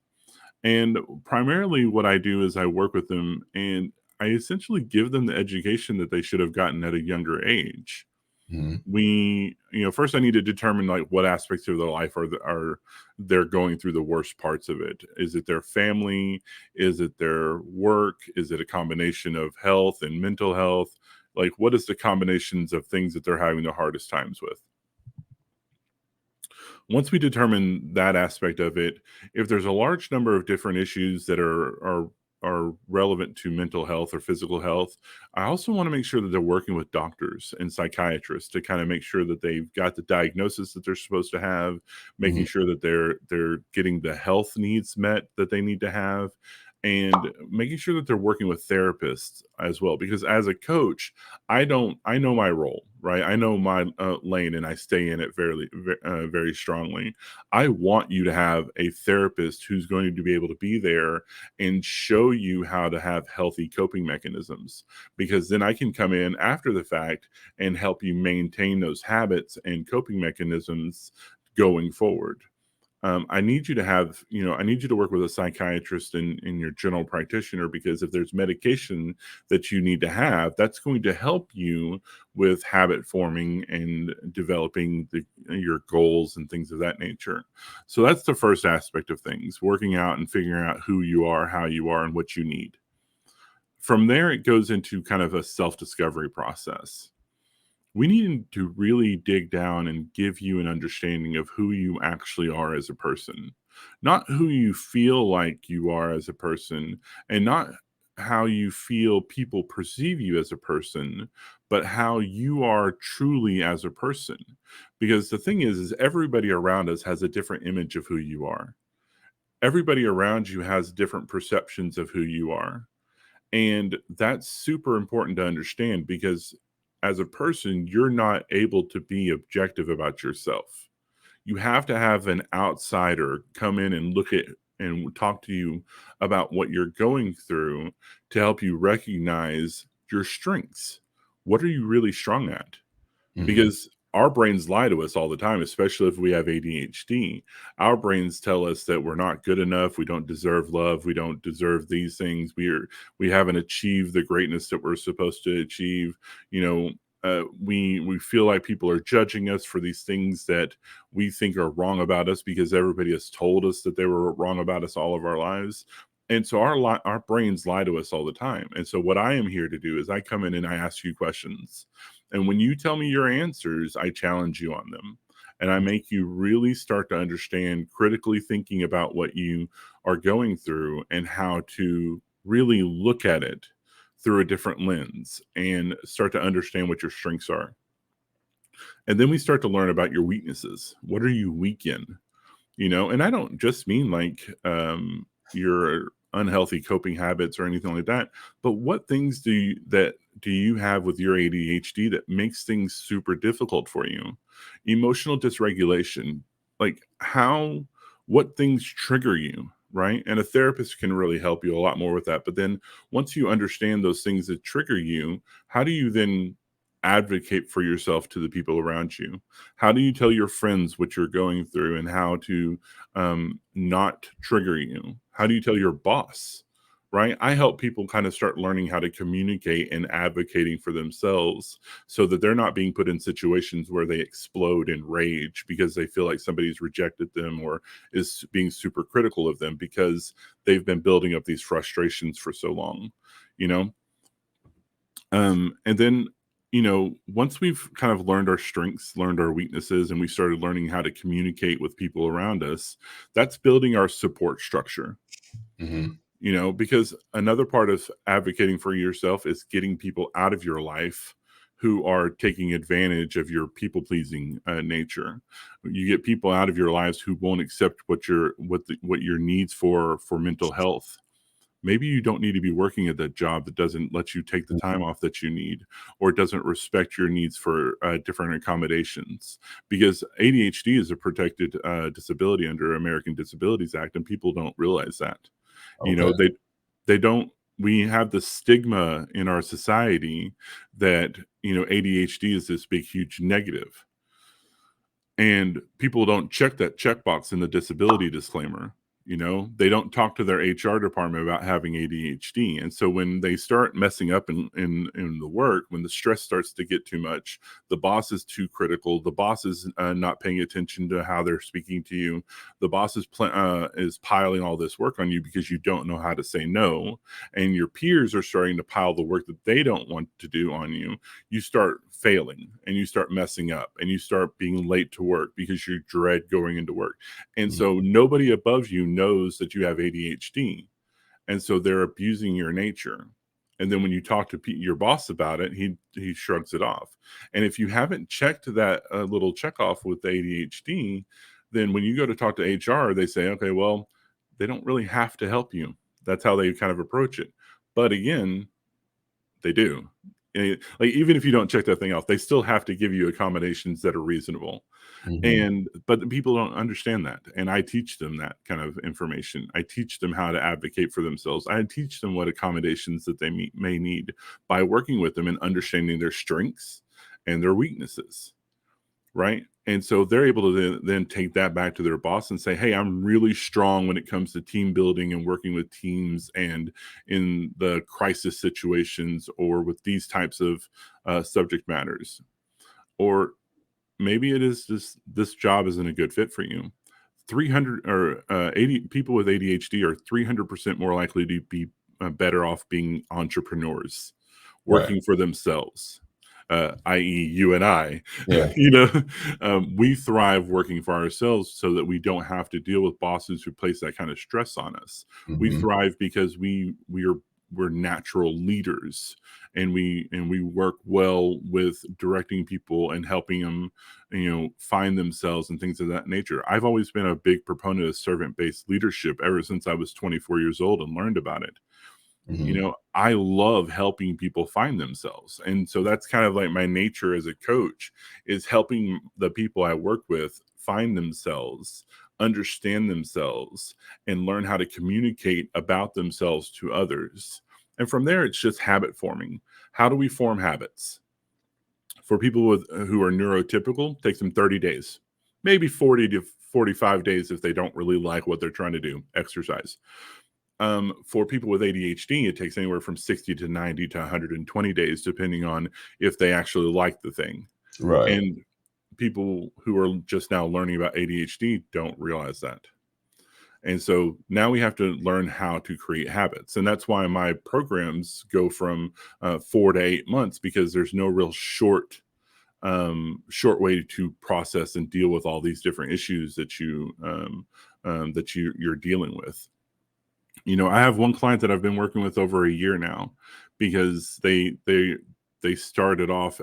And primarily what I do is I work with them, and I essentially give them the education that they should have gotten at a younger age. Mhm. First I need to determine, like, what aspects of their life are they're going through the worst parts of it. Is it their family? Is it their work? Is it a combination of health and mental health? Like, what is the combinations of things that they're having the hardest times with? Once we determine that aspect of it, if there's a large number of different issues that are relevant to mental health or physical health, I also want to make sure that they're working with doctors and psychiatrists to kind of make sure that they've got the diagnosis that they're supposed to have, making Mhm. sure that they're getting the health needs met that they need to have, and making sure that they're working with therapists as well. Because as a coach, I know my role, right? I know my lane, and I stay in it very strongly. I want you to have a therapist who's going to be able to be there and show you how to have healthy coping mechanisms, because then I can come in after the fact and help you maintain those habits and coping mechanisms going forward. I need you to I need you to work with a psychiatrist and your general practitioner, because if there's medication that you need to have, that's going to help you with habit forming and developing your goals and things of that nature. So that's the first aspect of things, working out and figuring out who you are, how you are, and what you need. From there, it goes into kind of a self discovery process. We need to really dig down and give you an understanding of who you actually are as a person, not who you feel like you are as a person, and not how you feel people perceive you as a person, but how you are truly as a person. Because the thing is everybody around us has a different image of who you are. Everybody around you has different perceptions of who you are. And that's super important to understand, because as a person, you're not able to be objective about yourself. You have to have an outsider come in and look at and talk to you about what you're going through to help you recognize your strengths. What are you really strong at? Hmm. Because our brains lie to us all the time, especially if we have ADHD. Our brains tell us that we're not good enough, we don't deserve love, we don't deserve these things, we haven't achieved the greatness that we're supposed to achieve. You know, we feel like people are judging us for these things that we think are wrong about us because everybody has told us that they were wrong about us all of our lives. And so our brains lie to us all the time. And so what I am here to do is I come in and I ask you questions, and when you tell me your answers, I challenge you on them. And I make you really start to understand, critically thinking about what you are going through and how to really look at it through a different lens and start to understand what your strengths are. And then we start to learn about your weaknesses. What are you weak in? And I don't just mean like your unhealthy coping habits or anything like that, but what things do you have with your ADHD that makes things super difficult for you? Emotional dysregulation, like what things trigger you, right? And a therapist can really help you a lot more with that. But then once you understand those things that trigger you, how do you then advocate for yourself to the people around you? How do you tell your friends what you're going through and how to not trigger you? How do you tell your boss? Right? I help people kind of start learning how to communicate and advocating for themselves so that they're not being put in situations where they explode in rage because they feel like somebody's rejected them or is being super critical of them because they've been building up these frustrations for so long, you know? And then, once we've kind of learned our strengths, learned our weaknesses, and we started learning how to communicate with people around us, that's building our support structure. Hmm. Because another part of advocating for yourself is getting people out of your life who are taking advantage of your people pleasing nature. You get people out of your lives who won't accept what your needs for mental health. Maybe you don't need to be working at that job that doesn't let you take the time off that you need, or doesn't respect your needs for different accommodations. Because ADHD is a protected disability under American Disabilities Act, and people don't realize that. You Okay. know, they don't. We have the stigma in our society that ADHD is this big, huge negative, and people don't check that checkbox in the disability disclaimer. They don't talk to their HR department about having ADHD. And so when they start messing up in the work, when the stress starts to get too much, the boss is too critical, the boss is not paying attention to how they're speaking to you, the boss is piling all this work on you because you don't know how to say no, and your peers are starting to pile the work that they don't want to do on you. You start failing and you start messing up and you start being late to work because you dread going into work. And Mhm. so nobody above you knows that you have ADHD. And so they're abusing your nature. And then when you talk to your boss about it, he shrugs it off. And if you haven't checked that little check off with the ADHD, then when you go to talk to HR, they say, okay, well, they don't really have to help you. That's how they kind of approach it. But again, they do. Like, even if you don't check that thing off, they still have to give you accommodations that are reasonable. Mhm. But the people don't understand that, and I teach them that kind of information. I teach them how to advocate for themselves. I teach them what accommodations that they may need by working with them and understanding their strengths and their weaknesses, right? And so they're able to then take that back to their boss and say, hey, I'm really strong when it comes to team building and working with teams and in the crisis situations or with these types of subject matters. Or maybe it is just this job isn't a good fit for you. 300 or 80 people with ADHD are 300% more likely to be better off being entrepreneurs, Right. working for themselves, i.e., you and I. Yeah. We thrive working for ourselves so that we don't have to deal with bosses who place that kind of stress on us. We Mhm. thrive because we're natural leaders, and we work well with directing people and helping them find themselves and things of that nature. I've always been a big proponent of servant-based leadership ever since I was 24 years old and learned about it. Mhm. I love helping people find themselves, and so that's kind of like my nature as a coach, is helping the people I work with find themselves, understand themselves, and learn how to communicate about themselves to others. And from there, it's just habit forming. How do we form habits? For people who are neurotypical, it takes them 30 days, maybe 40 to 45 days if they don't really like what they're trying to do, exercise. For people with ADHD, it takes anywhere from 60 to 90 to 120 days, depending on if they actually like the thing. Right. And people who are just now learning about ADHD don't realize that. And so now we have to learn how to create habits. And that's why my programs go from 4 to 8 months, because there's no real short way to process and deal with all these different issues that you're dealing with. I have one client that I've been working with over a year now, because they started off,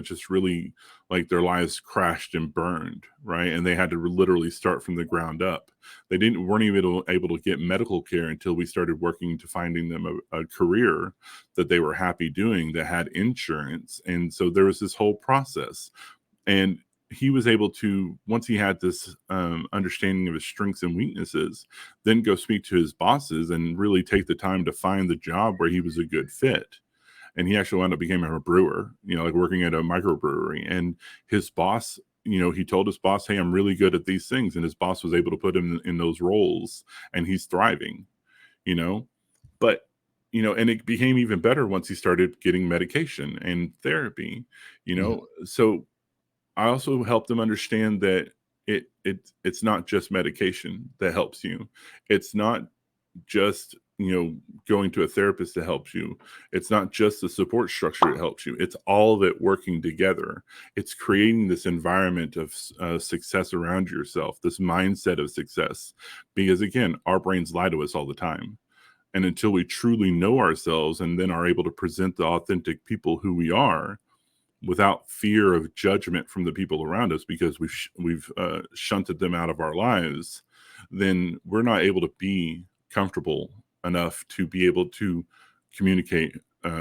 just really like their lives crashed and burned, right? And they had to literally start from the ground up. They weren't even able to get medical care until we started working to finding them a career that they were happy doing, that had insurance. And so there was this whole process. And he was able to, once he had this understanding of his strengths and weaknesses, then go speak to his bosses and really take the time to find the job where he was a good fit. And he actually wound up becoming a brewer, like working at a microbrewery. And his boss, he told his boss, hey, I'm really good at these things. And his boss was able to put him in those roles, and he's thriving, but and it became even better once he started getting medication and therapy, so I also help them understand that it's not just medication that helps you. It's not just going to a therapist that helps you. It's not just the support structure that helps you. It's all of it working together. It's creating this environment of success around yourself, this mindset of success. Because again, our brains lie to us all the time. And until we truly know ourselves and then are able to present the authentic people who we are, without fear of judgment from the people around us, because we've shunted them out of our lives, then we're not able to be comfortable enough to be able to communicate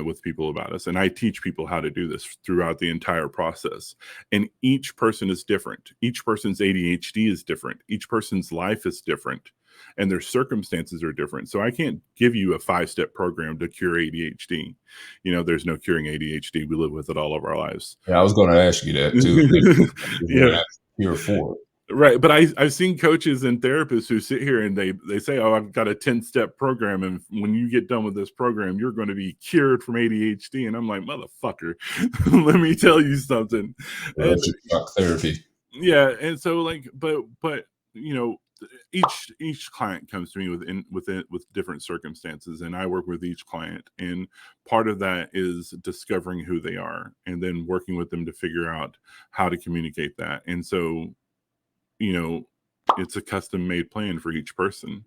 with people about us. And I teach people how to do this throughout the entire process. And each person is different. Each person's ADHD is different. Each person's life is different, and their circumstances are different. So I can't give you a 5-step program to cure ADHD. There's no curing ADHD. We live with it all of our lives. Yeah, I was going to ask you that too. Yeah. Here for it. Right. But I've seen coaches and therapists who sit here and they say, oh, I've got a 10-step program. And when you get done with this program, you're going to be cured from ADHD. And I'm like, motherfucker, let me tell you something. Well, that's just shock therapy. Yeah. And so but each client comes to me with different circumstances, and I work with each client. And part of that is discovering who they are and then working with them to figure out how to communicate that. And so, it's a custom made plan for each person.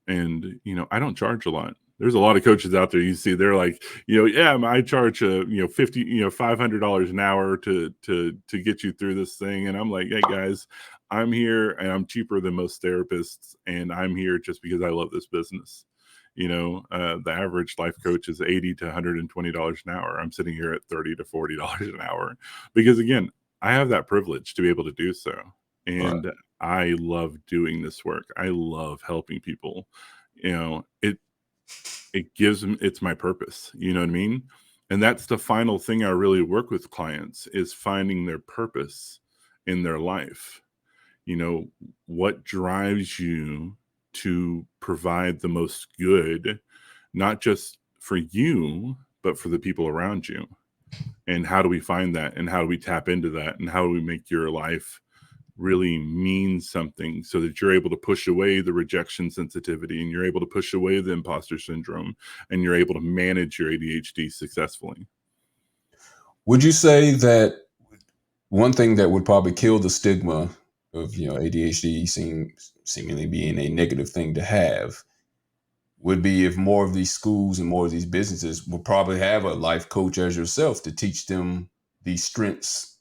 And, I don't charge a lot. There's a lot of coaches out there you see, they're like, yeah, I charge $500 an hour to get you through this thing. And I'm like, hey guys, I'm here and I'm cheaper than most therapists, and I'm here just because I love this business. The average life coach is $80 to $120 an hour. I'm sitting here at $30 to $40 an hour, because again, I have that privilege to be able to do so. And right. I love doing this work. I love helping people. It gives them, it's my purpose. You know what I mean? And that's the final thing I really work with clients, is finding their purpose in their life. What drives you to provide the most good, not just for you, but for the people around you. And how do we find that? And how do we tap into that? And how do we make your life really mean something, so that you're able to push away the rejection sensitivity, and you're able to push away the imposter syndrome, and you're able to manage your ADHD successfully? Would you say that one thing that would probably kill the stigma of ADHD seemingly being a negative thing to have would be if more of these schools and more of these businesses would probably have a life coach as yourself to teach them these strengths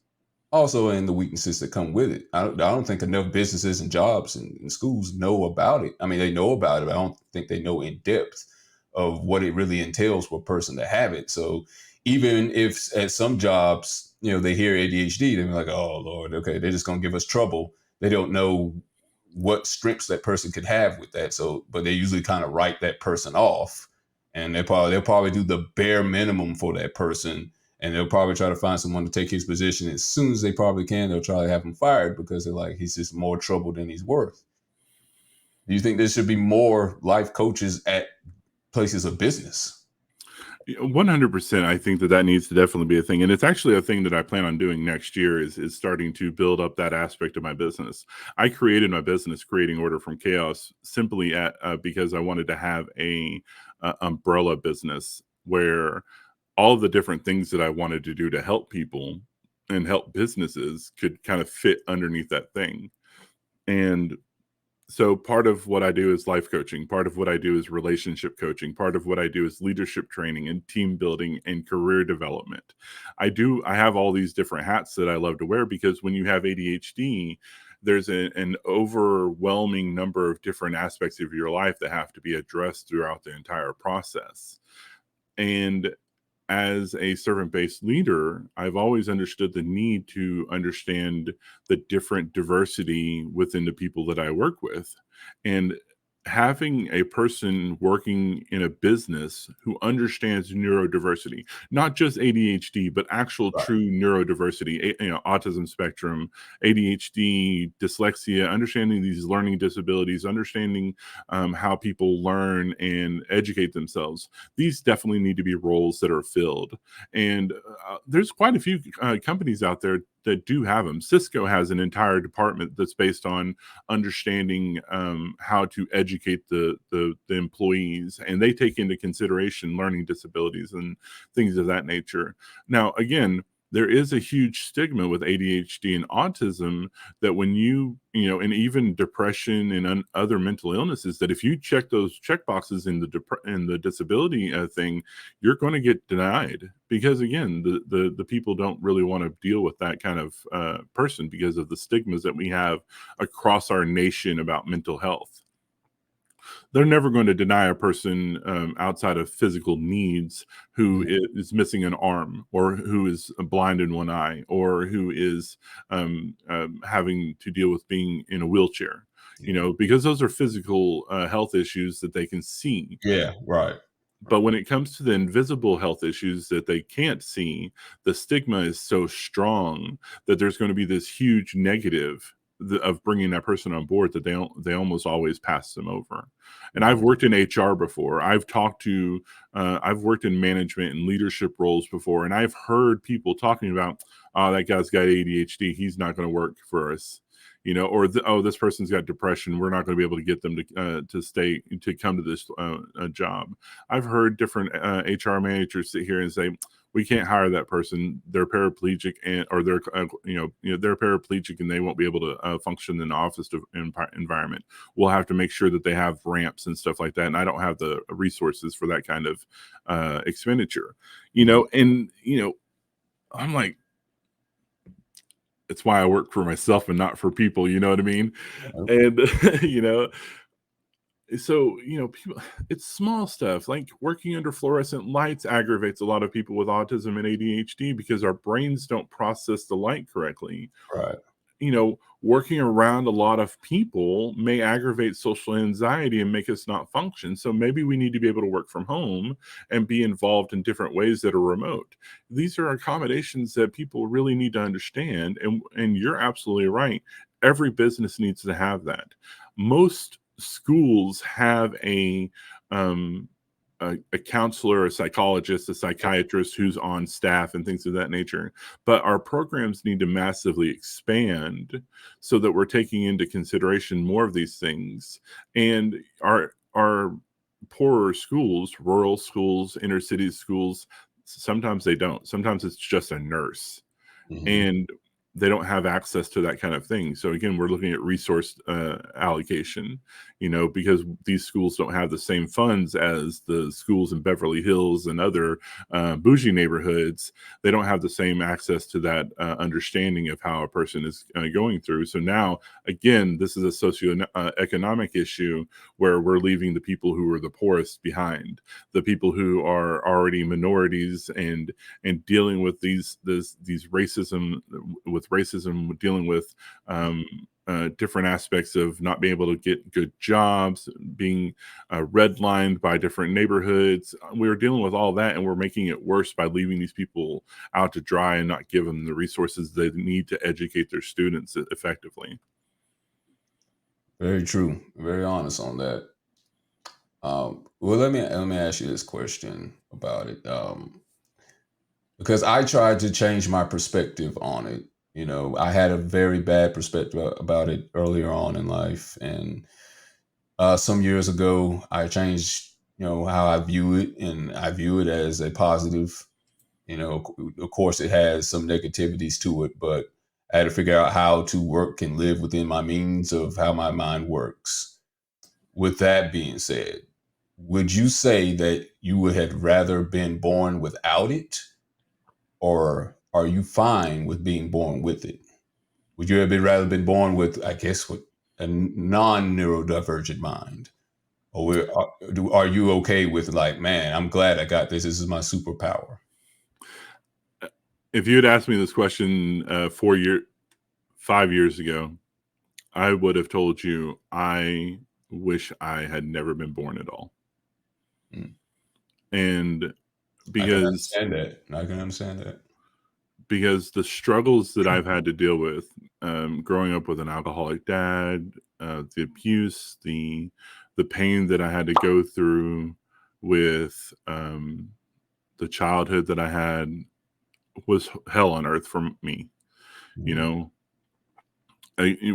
also and the weaknesses that come with it. I don't think enough businesses and jobs and schools know about it. I mean, they know about it, but I don't think they know in depth of what it really entails for a person to have it. So even if at some jobs, they hear ADHD, they're like, oh Lord, okay, they're just gonna give us trouble. they don't know what strengths that person could have with that. So, but they usually kind of write that person off, and they'll probably do the bare minimum for that person, and they'll probably try to find someone to take his position as soon as they probably can. They'll try to have him fired because they're like, he's just more trouble than he's worth. Do you think there should be more life coaches at places of business? 100%. I think that needs to definitely be a thing. And it's actually a thing that I plan on doing next year is starting to build up that aspect of my business. I created my business, Creating Order from Chaos, simply because I wanted to have a umbrella business where all of the different things that I wanted to do to help people and help businesses could kind of fit underneath that thing. And so part of what I do is life coaching. Part of what I do is relationship coaching. Part of what I do is leadership training and team building and career development. I have all these different hats that I love to wear because when you have ADHD, there's an overwhelming number of different aspects of your life that have to be addressed throughout the entire process. And as a servant-based leader, I've always understood the need to understand the different diversity within the people that I work with. And having a person working in a business who understands neurodiversity, not just ADHD, but actual Right. true neurodiversity, autism spectrum, ADHD, dyslexia, understanding these learning disabilities, understanding how people learn and educate themselves. These definitely need to be roles that are filled. And there's quite a few companies out there that do have them. Cisco has an entire department that's based on understanding how to educate the employees, and they take into consideration learning disabilities and things of that nature. Now, again, there is a huge stigma with ADHD and autism that when and even depression and other mental illnesses, that if you check those check boxes in the disability thing, you're going to get denied because again, the people don't really want to deal with that kind of person because of the stigmas that we have across our nation about mental health. They're never going to deny a person outside of physical needs who is missing an arm or who is blind in one eye or who is having to deal with being in a wheelchair, because those are physical health issues that they can see. Yeah, right. But when it comes to the invisible health issues that they can't see, the stigma is so strong that there's going to be this huge negative of bringing that person on board that they almost always pass them over. And I've worked in HR before. I've worked in management and leadership roles before, and I've heard people talking about, oh, that guy's got ADHD. He's not going to work for us. Or this person's got depression. We're not going to be able to get them to come to this job. I've heard different HR managers sit here and say, we can't hire that person. They're paraplegic or they're they're paraplegic and they won't be able to function in the office environment. We'll have to make sure that they have ramps and stuff like that. And I don't have the resources for that kind of expenditure. I'm like, it's why I work for myself and not for people, you know what I mean? And, so, people, it's small stuff like working under fluorescent lights aggravates a lot of people with autism and ADHD because our brains don't process the light correctly. Right. Working around a lot of people may aggravate social anxiety and make us not function. So maybe we need to be able to work from home and be involved in different ways that are remote. These are accommodations that people really need to understand. And you're absolutely right. Every business needs to have that. Most schools have um, a counselor, a psychologist, a psychiatrist who's on staff and things of that nature. But our programs need to massively expand so that we're taking into consideration more of these things. And our poorer schools, rural schools, inner city schools, sometimes they don't. Sometimes it's just a nurse. And they don't have access to that kind of thing. So again, we're looking at resource allocation, because these schools don't have the same funds as the schools in Beverly Hills and other bougie neighborhoods. They don't have the same access to that understanding of how a person is going through. So now, again, this is a socio-economic issue where we're leaving the people who are the poorest behind, the people who are already minorities and dealing with these racism, dealing with different aspects of not being able to get good jobs, being redlined by different neighborhoods. We were dealing with all that, and we're making it worse by leaving these people out to dry and not give them the resources they need to educate their students effectively. Very true. Very honest on that. Well, let me ask you this question about it, because I tried to change my perspective on it. You know, I had a very bad perspective about it earlier on in life, and some years ago, I changed, how I view it, and I view it as a positive. Of course, it has some negativities to it, but I had to figure out how to work and live within my means of how my mind works. With that being said, would you say that you would have rather been born without it, or are you fine with being born with it? Would you have been rather been born with, I guess, with a non-neurodivergent mind, or are you okay with, like, man, I'm glad I got this. This is my superpower. If you had asked me this question 5 years ago, I would have told you I wish I had never been born at all. Mm. And I can because understand that. I can understand that. because the struggles that I've had to deal with, growing up with an alcoholic dad, the abuse, the pain that I had to go through with the childhood that I had was hell on earth for me. You Mhm. know,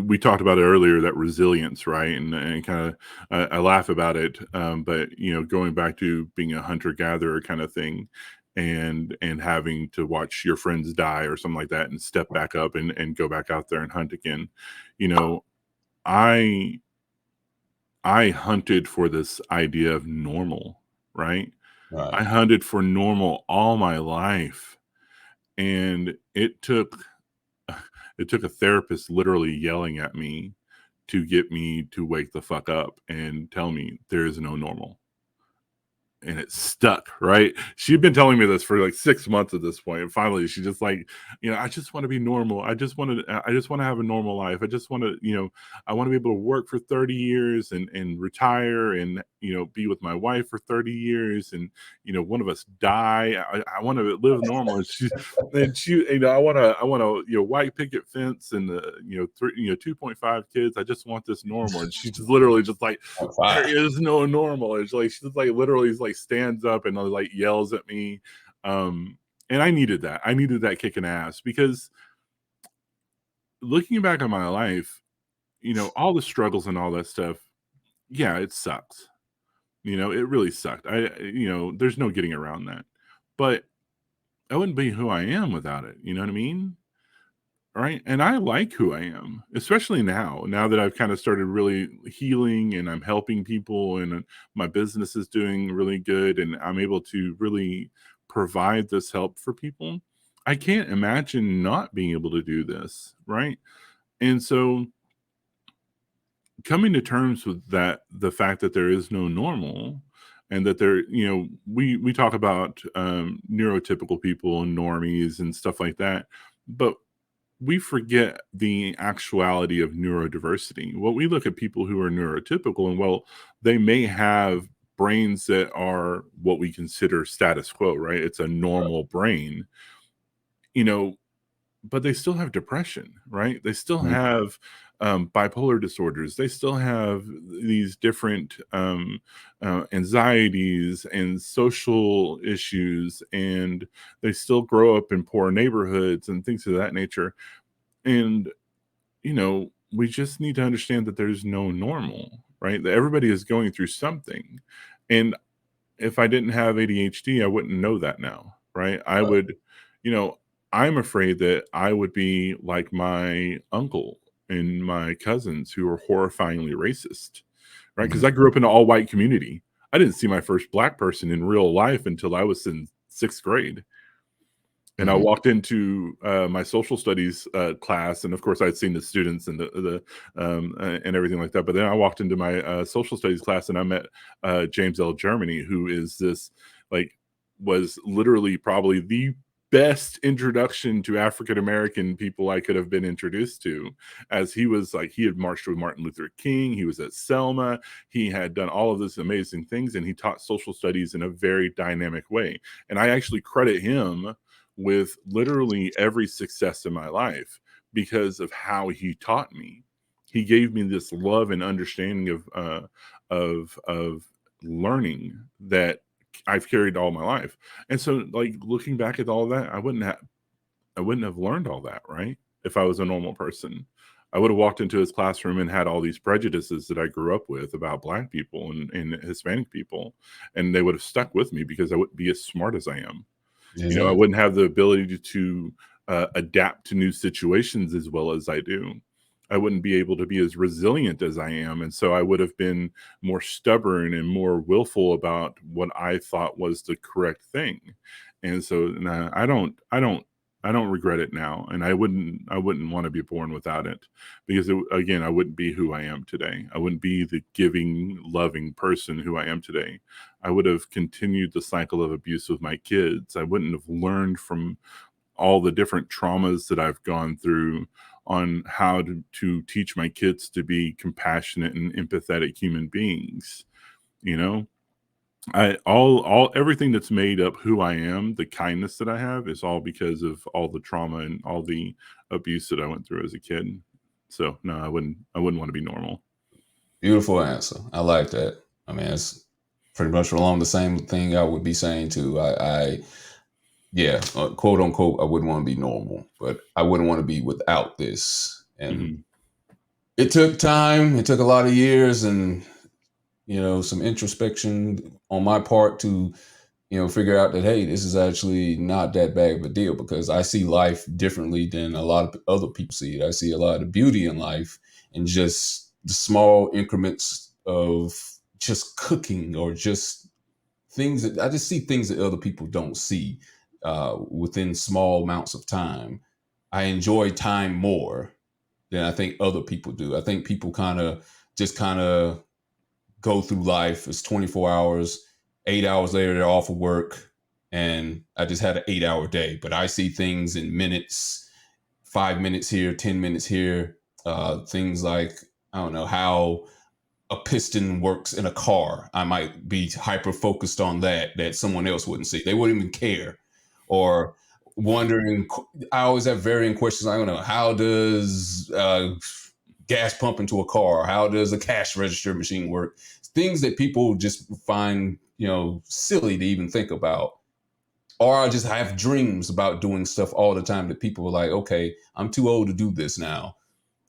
we talked about it earlier, that resilience, right? And kind of I laugh about it, but going back to being a hunter gatherer kind of thing, and having to watch your friends die or something like that, and step back up and go back out there and hunt again. You know, I I hunted for this idea of normal, right? I Right. hunted for normal all my life, and it took a therapist literally yelling at me to get me to wake the fuck up and tell me there is no normal. And it stuck, right? She'd been telling me this for like 6 months at this point, and finally, she just like, "I just wanna be normal. I just wanna have a normal life. I just wanna, I wanna be able to work for 30 years and retire and, be with my wife for 30 years and, one of us die. I wanna live normal." I want a, white picket fence and, 2.5 kids. I just want this normal. And she's just literally just like, Oh, there wow. is no normal. It's like she just like literally like stands up and like yells at me. Um, and I needed that. I needed that kicking ass because looking back on my life, all the struggles and all that stuff, yeah, it sucks. It really sucked. There's no getting around that. But I wouldn't be who I am without it. You know what I mean? Right, and I like who I am, especially now that I've kinda started really healing and I'm helping people and, my business is doing really good and I'm able to really provide this help for people. I can't imagine not being able to do this, right? And so, coming to terms with that, the fact that there is no normal and that we talk about, neurotypical people and normies and stuff like that, but we forget the actuality of neurodiversity. Well, we look at people who are neurotypical and, well, they may have brains that are what we consider status quo, right? It's a normal brain, you know, but they still have depression, right? They still Mhm. have bipolar disorders. They still have these different anxieties and social issues, and they still grow up in poor neighborhoods and things of that nature. And we just need to understand that there's no normal, right? That everybody is going through something. And if I didn't have ADHD, I wouldn't know that now, right? You know, I'm afraid that I would be like my uncle and my cousins who are horrifyingly racist, right? Because Mhm. I grew up in an all white community. I didn't see my first black person in real life until I was in sixth grade. And I Mhm. walked into my social studies class, and of course, I'd seen the students and and everything like that. But then I walked into my social studies class, and I met James L. Germany, who is this like was literally probably the best introduction to African American people I could have been introduced to, as he was like, he had marched with Martin Luther King, he was at Selma, he had done all of these amazing things, and he taught social studies in a very dynamic way. And I actually credit him with literally every success in my life because of how he taught me. He gave me this love and understanding of learning that I've carried all my life. And so, like, looking back at all of that, I wouldn't have learned all that, right? If I was a normal person, I would have walked into his classroom and had all these prejudices that I grew up with about Black people and Hispanic people, and they would have stuck with me because I wouldn't be as smart as I am. I Exactly. wouldn't have the ability to adapt to new situations as well as I do. I wouldn't be able to be as resilient as I am. And so I would have been more stubborn and more willful about what I thought was the correct thing. And so nah, I don't regret it now. And I wouldn't want to be born without it because again, I wouldn't be who I am today. I wouldn't be the giving, loving person who I am today. I would have continued the cycle of abuse with my kids. I wouldn't have learned from all the different traumas that I've gone through on how to teach my kids to be compassionate and empathetic human beings. You know, I all everything that's made up who I am, the kindness that I have is all because of all the trauma and all the abuse that I went through as a kid. So no, I wouldn't want to be normal. Beautiful answer. I like that. I mean, it's pretty much along the same thing I would be saying too. Yeah, quote unquote, I wouldn't want to be normal, but I wouldn't want to be without this. And Hmm. it took time. It took a lot of years and, some introspection on my part to, figure out that, hey, this is actually not that bad of a deal because I see life differently than a lot of other people see it. I see a lot of beauty in life and just the small increments of just cooking or just things that I just see things that other people don't see within small amounts of time. I enjoy time more than I think other people do. I think people kind of go through life. It's 24 hours, 8 hours later, they're off of work. And I just had an 8 hour day, but I see things in minutes, 5 minutes here, 10 minutes here. Things like, I don't know, how a piston works in a car. I might be hyper focused on that someone else wouldn't see. They wouldn't even care. Or wondering, I always have varying questions. I don't know, how does gas pump into a car? How does a cash register machine work? Things that people just find, silly to even think about. Or I just have dreams about doing stuff all the time that people are like, okay, I'm too old to do this now.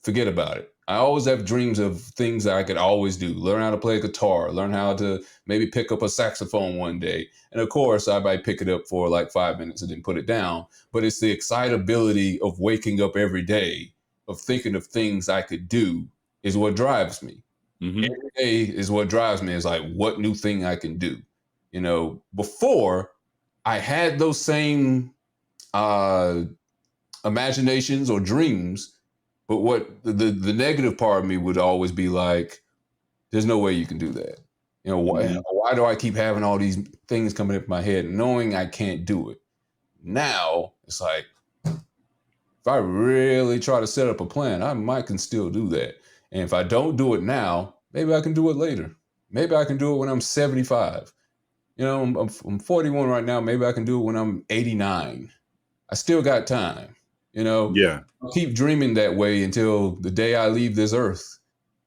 Forget about it. I always have dreams of things that I could always do. Learn how to play guitar, learn how to maybe pick up a saxophone one day. And of course, I might pick it up for like 5 minutes and then put it down. But it's the excitability of waking up every day, of thinking of things I could do, is what drives me. Hmm. Every day is what drives me, is like what new thing I can do. Before I had those same uh, imaginations or dreams, but what the negative part of me would always be like, there's no way you can do that. Hmm. Why do I keep having all these things coming up in my head, knowing I can't do it? Now it's like, if I really try to set up a plan, I might can still do that. And if I don't do it now, maybe I can do it later. Maybe I can do it when I'm 75. I'm 41 right now. Maybe I can do it when I'm 89. I still got time. Yeah. I'll keep dreaming that way until the day I leave this earth.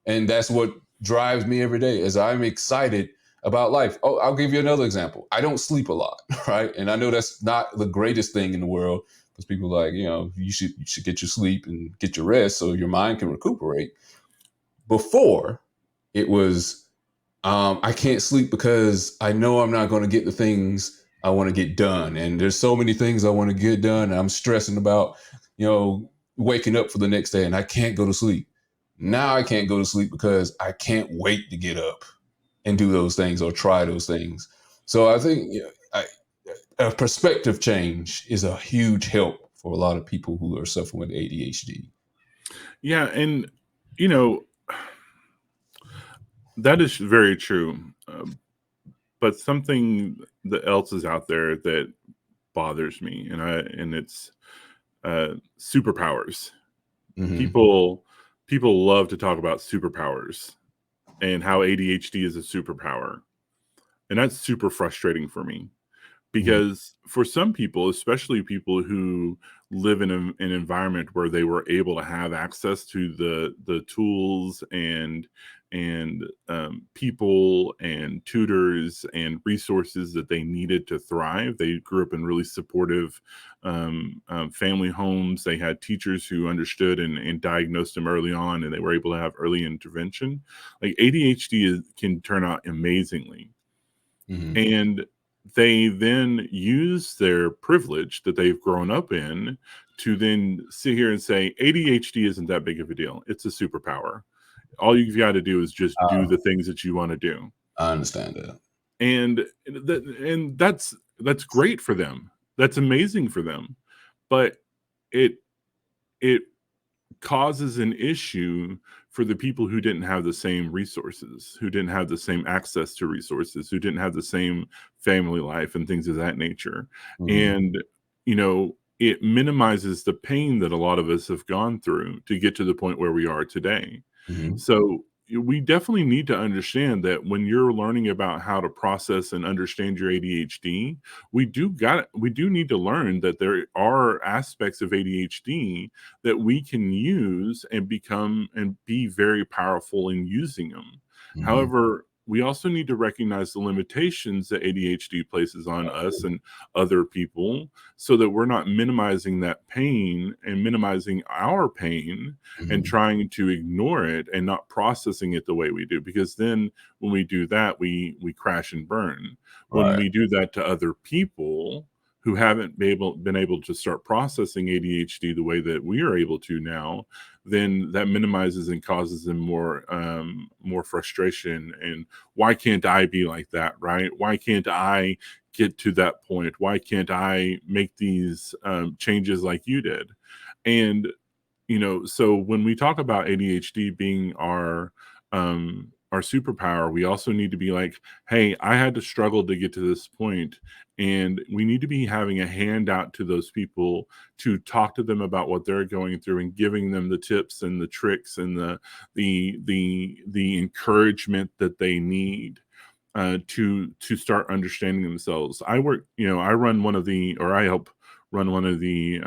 And that's what drives me every day, is I'm excited about life. Oh, I'll give you another example. I don't sleep a lot, right? And I know that's not the greatest thing in the world because people are like, you should get your sleep and get your rest so your mind can recuperate. Before, it was I can't sleep because I know I'm not going to get the things I want to get done. And there's so many things I want to get done. And I'm stressing about, waking up for the next day and I can't go to sleep. Now I can't go to sleep because I can't wait to get up and do those things or try those things. So I think a perspective change is a huge help for a lot of people who are suffering with ADHD. Yeah. And, you know, that is very true. But something that else is out there that bothers me, and it's superpowers. Mm-hmm. People love to talk about superpowers and how ADHD is a superpower, and that's super frustrating for me. Mm-hmm. Because for some people, especially people who live in an environment where they were able to have access to the tools and people and tutors and resources that they needed to thrive. They grew up in really supportive family homes. They had teachers who understood and diagnosed them early on, and they were able to have early intervention. Like ADHD can turn out amazingly, Mm-hmm. and they then use their privilege that they've grown up in to then sit here and say ADHD isn't that big of a deal. It's a superpower. All you've got to do is just do Uh, the things that you want to do. I understand that. And that's great for them. That's amazing for them. But it it causes an issue for the people who didn't have the same resources, who didn't have the same access to resources, who didn't have the same family life and things of that nature. Mm-hmm. And, it minimizes the pain that a lot of us have gone through to get to the point where we are today. Mm-hmm. So we definitely need to understand that when you're learning about how to process and understand your ADHD, we do need to learn that there are aspects of ADHD that we can use and become and be very powerful in using them. Mm-hmm. However, we also need to recognize the limitations that ADHD places on us and other people so that we're not minimizing that pain and minimizing our pain and Mm-hmm. trying to ignore it and not processing it the way we do, because then when we do that, we crash and burn. When Right. we do that to other people who haven't been able to start processing ADHD the way that we are able to now, then that minimizes and causes them more frustration. And why can't I be like that, right? Why can't I get to that point? Why can't I make these changes like you did? And so when we talk about ADHD being our superpower, we also need to be like, hey, I had to struggle to get to this point, and we need to be having a handout to those people to talk to them about what they're going through and giving them the tips and the tricks and the encouragement that they need to start understanding themselves. I run one of the, or I help run one of the,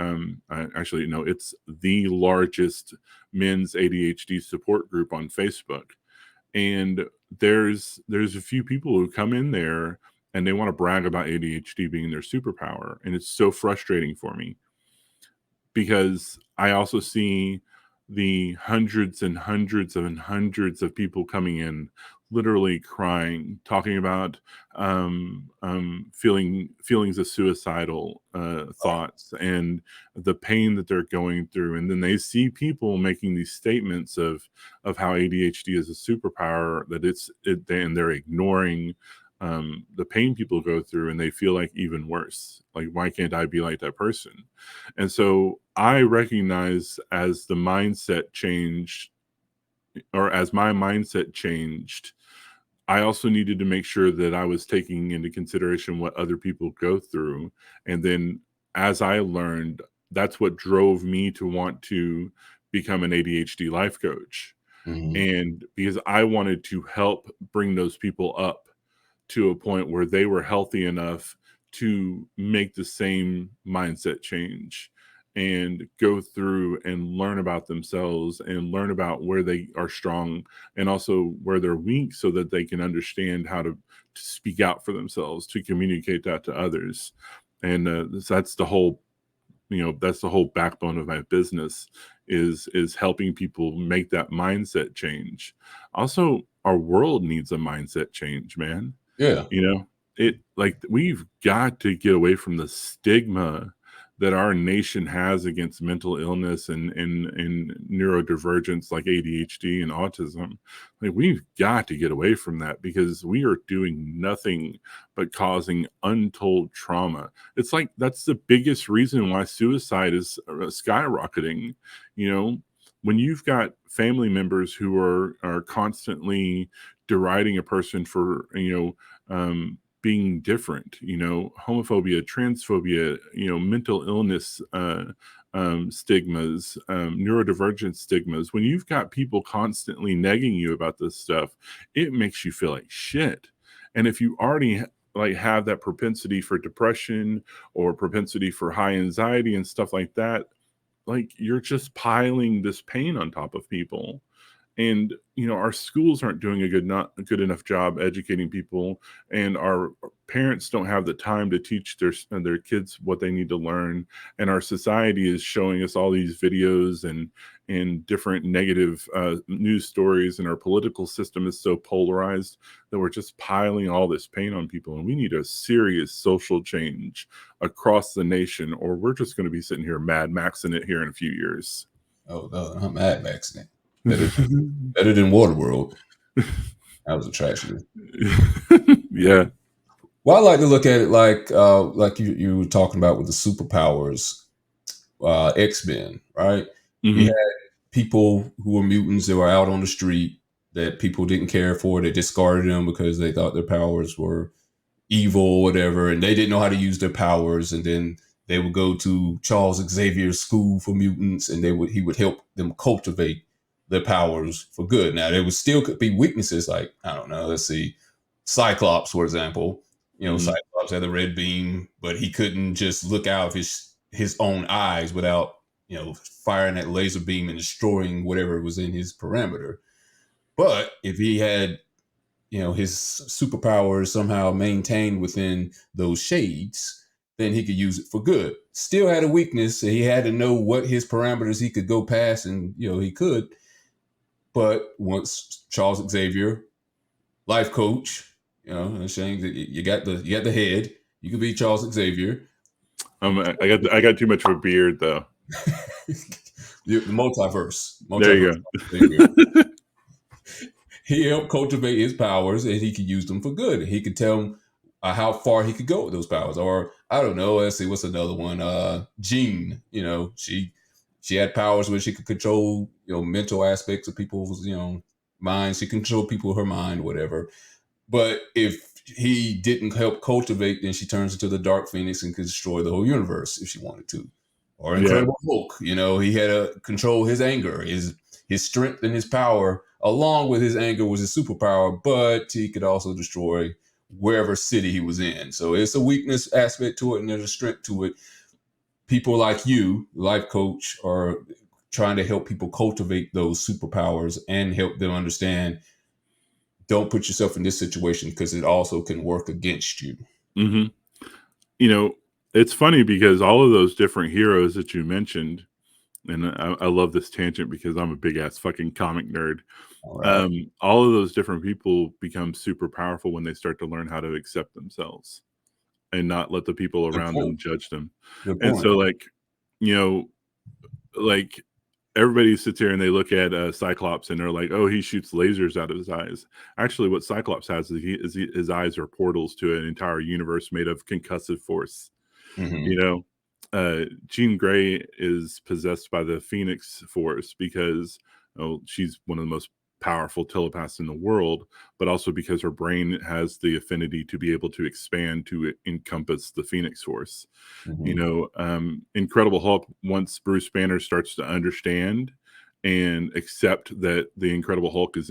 actually, no, it's the largest men's ADHD support group on Facebook. And there's a few people who come in there and they want to brag about ADHD being their superpower. And it's so frustrating for me because I also see the hundreds and hundreds and hundreds of people coming in, literally crying, talking about feelings of suicidal thoughts and the pain that they're going through, and then they see people making these statements of how ADHD is a superpower, that and they're ignoring the pain people go through, and they feel like even worse. Like, why can't I be like that person? And so I recognize as the mindset changed, or as my mindset changed, I also needed to make sure that I was taking into consideration what other people go through. And then as I learned, that's what drove me to want to become an ADHD life coach. Mm-hmm. And because I wanted to help bring those people up to a point where they were healthy enough to make the same mindset change and go through and learn about themselves and learn about where they are strong and also where they're weak, so that they can understand how to speak out for themselves, to communicate that to others. And that's the whole backbone of my business, is helping people make that mindset change. Also, our world needs a mindset change, man. Yeah. You know, we've got to get away from the stigma that our nation has against mental illness and neurodivergence like ADHD and autism. Like, we've got to get away from that, because we are doing nothing but causing untold trauma. It's like that's the biggest reason why suicide is skyrocketing. You know, when you've got family members who are constantly deriding a person for being different, homophobia, transphobia, mental illness, stigmas, neurodivergent stigmas. When you've got people constantly negging you about this stuff, it makes you feel like shit. And if you already like have that propensity for depression or propensity for high anxiety and stuff like that, like you're just piling this pain on top of people. And our schools aren't doing not a good enough job educating people, and our parents don't have the time to teach their kids what they need to learn. And our society is showing us all these videos and different negative news stories, and our political system is so polarized that we're just piling all this pain on people. And we need a serious social change across the nation, or we're just going to be sitting here mad maxing it here in a few years. Oh no, I'm Mad Max. Better than Waterworld. That was a tragedy. Yeah. Well, I like to look at it like you were talking about with the superpowers, X-Men, right? You Hmm. had people who were mutants that were out on the street that people didn't care for. They discarded them because they thought their powers were evil or whatever, and they didn't know how to use their powers. And then they would go to Charles Xavier's school for mutants, and he would help them cultivate their powers for good. Now there would still could be weaknesses, like I don't know. Let's see, Cyclops, for example. Hmm. Cyclops had the red beam, but he couldn't just look out of his own eyes without firing that laser beam and destroying whatever was in his parameter. But if he had his superpowers somehow maintained within those shades, then he could use it for good. Still had a weakness. So he had to know what his parameters he could go past, and he could. But once Charles Xavier, life coach, I'm saying that you got the head. You could be Charles Xavier. I got too much of a beard though. The multiverse, There multiverse. you Xavier. go. He helped cultivate his powers, and he could use them for good. He could tell him how far he could go with those powers. Or I don't know. Let's see, what's another one? Jean. She had powers where she could control mental aspects of people's minds. She controlled people with her mind, whatever. But if he didn't help cultivate, then she turns into the Dark Phoenix and could destroy the whole universe if she wanted to. Or Yeah. Incredible Hulk, he had to control his anger, his strength and his power, along with his anger was his superpower, but he could also destroy wherever city he was in. So it's a weakness aspect to it, and there's a strength to it. People like you, life coach, are trying to help people cultivate those superpowers and help them understand don't put yourself in this situation because it also can work against you. Hmm. It's funny because all of those different heroes that you mentioned, and I love this tangent because I'm a big ass fucking comic nerd. All right. All of those different people become super powerful when they start to learn how to accept themselves and not let the people Good around point. them judge them. Good And point. so, like, you know, like everybody sits here and they look at Cyclops and they're like, "Oh, he shoots lasers out of his eyes." Actually, what Cyclops has his eyes are portals to an entire universe made of concussive force. You Mm-hmm. know, Jean Grey is possessed by the Phoenix Force because she's one of the most powerful telepaths in the world, but also because her brain has the affinity to be able to expand to encompass the Phoenix Force. Mm-hmm. Incredible Hulk, once Bruce Banner starts to understand and accept that the Incredible Hulk is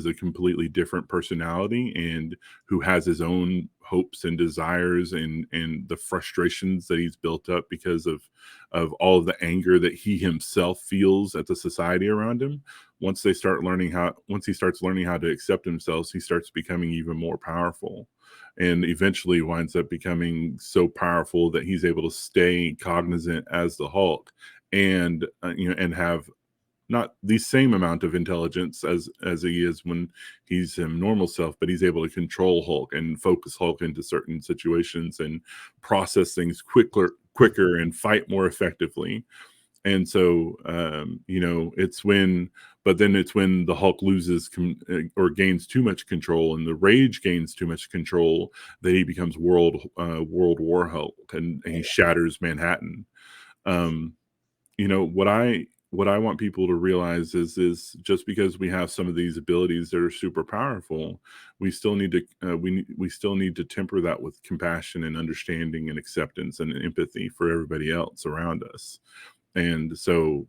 a completely different personality and who has his own hopes and desires and the frustrations that he's built up because of all of the anger that he himself feels at the society around him. Once he starts learning how to accept himself, he starts becoming even more powerful and eventually winds up becoming so powerful that he's able to stay cognizant as the Hulk and and have not the same amount of intelligence as he is when he's him normal self, but he's able to control Hulk and focus Hulk into certain situations and process things quicker and fight more effectively. And so it's when the Hulk loses or gains too much control and the rage gains too much control that he becomes World War Hulk and he shatters Manhattan. um what I what I want people to realize is just because we have some of these abilities that are super powerful, we still need to we still need to temper that with compassion and understanding and acceptance and empathy for everybody else around us. And so,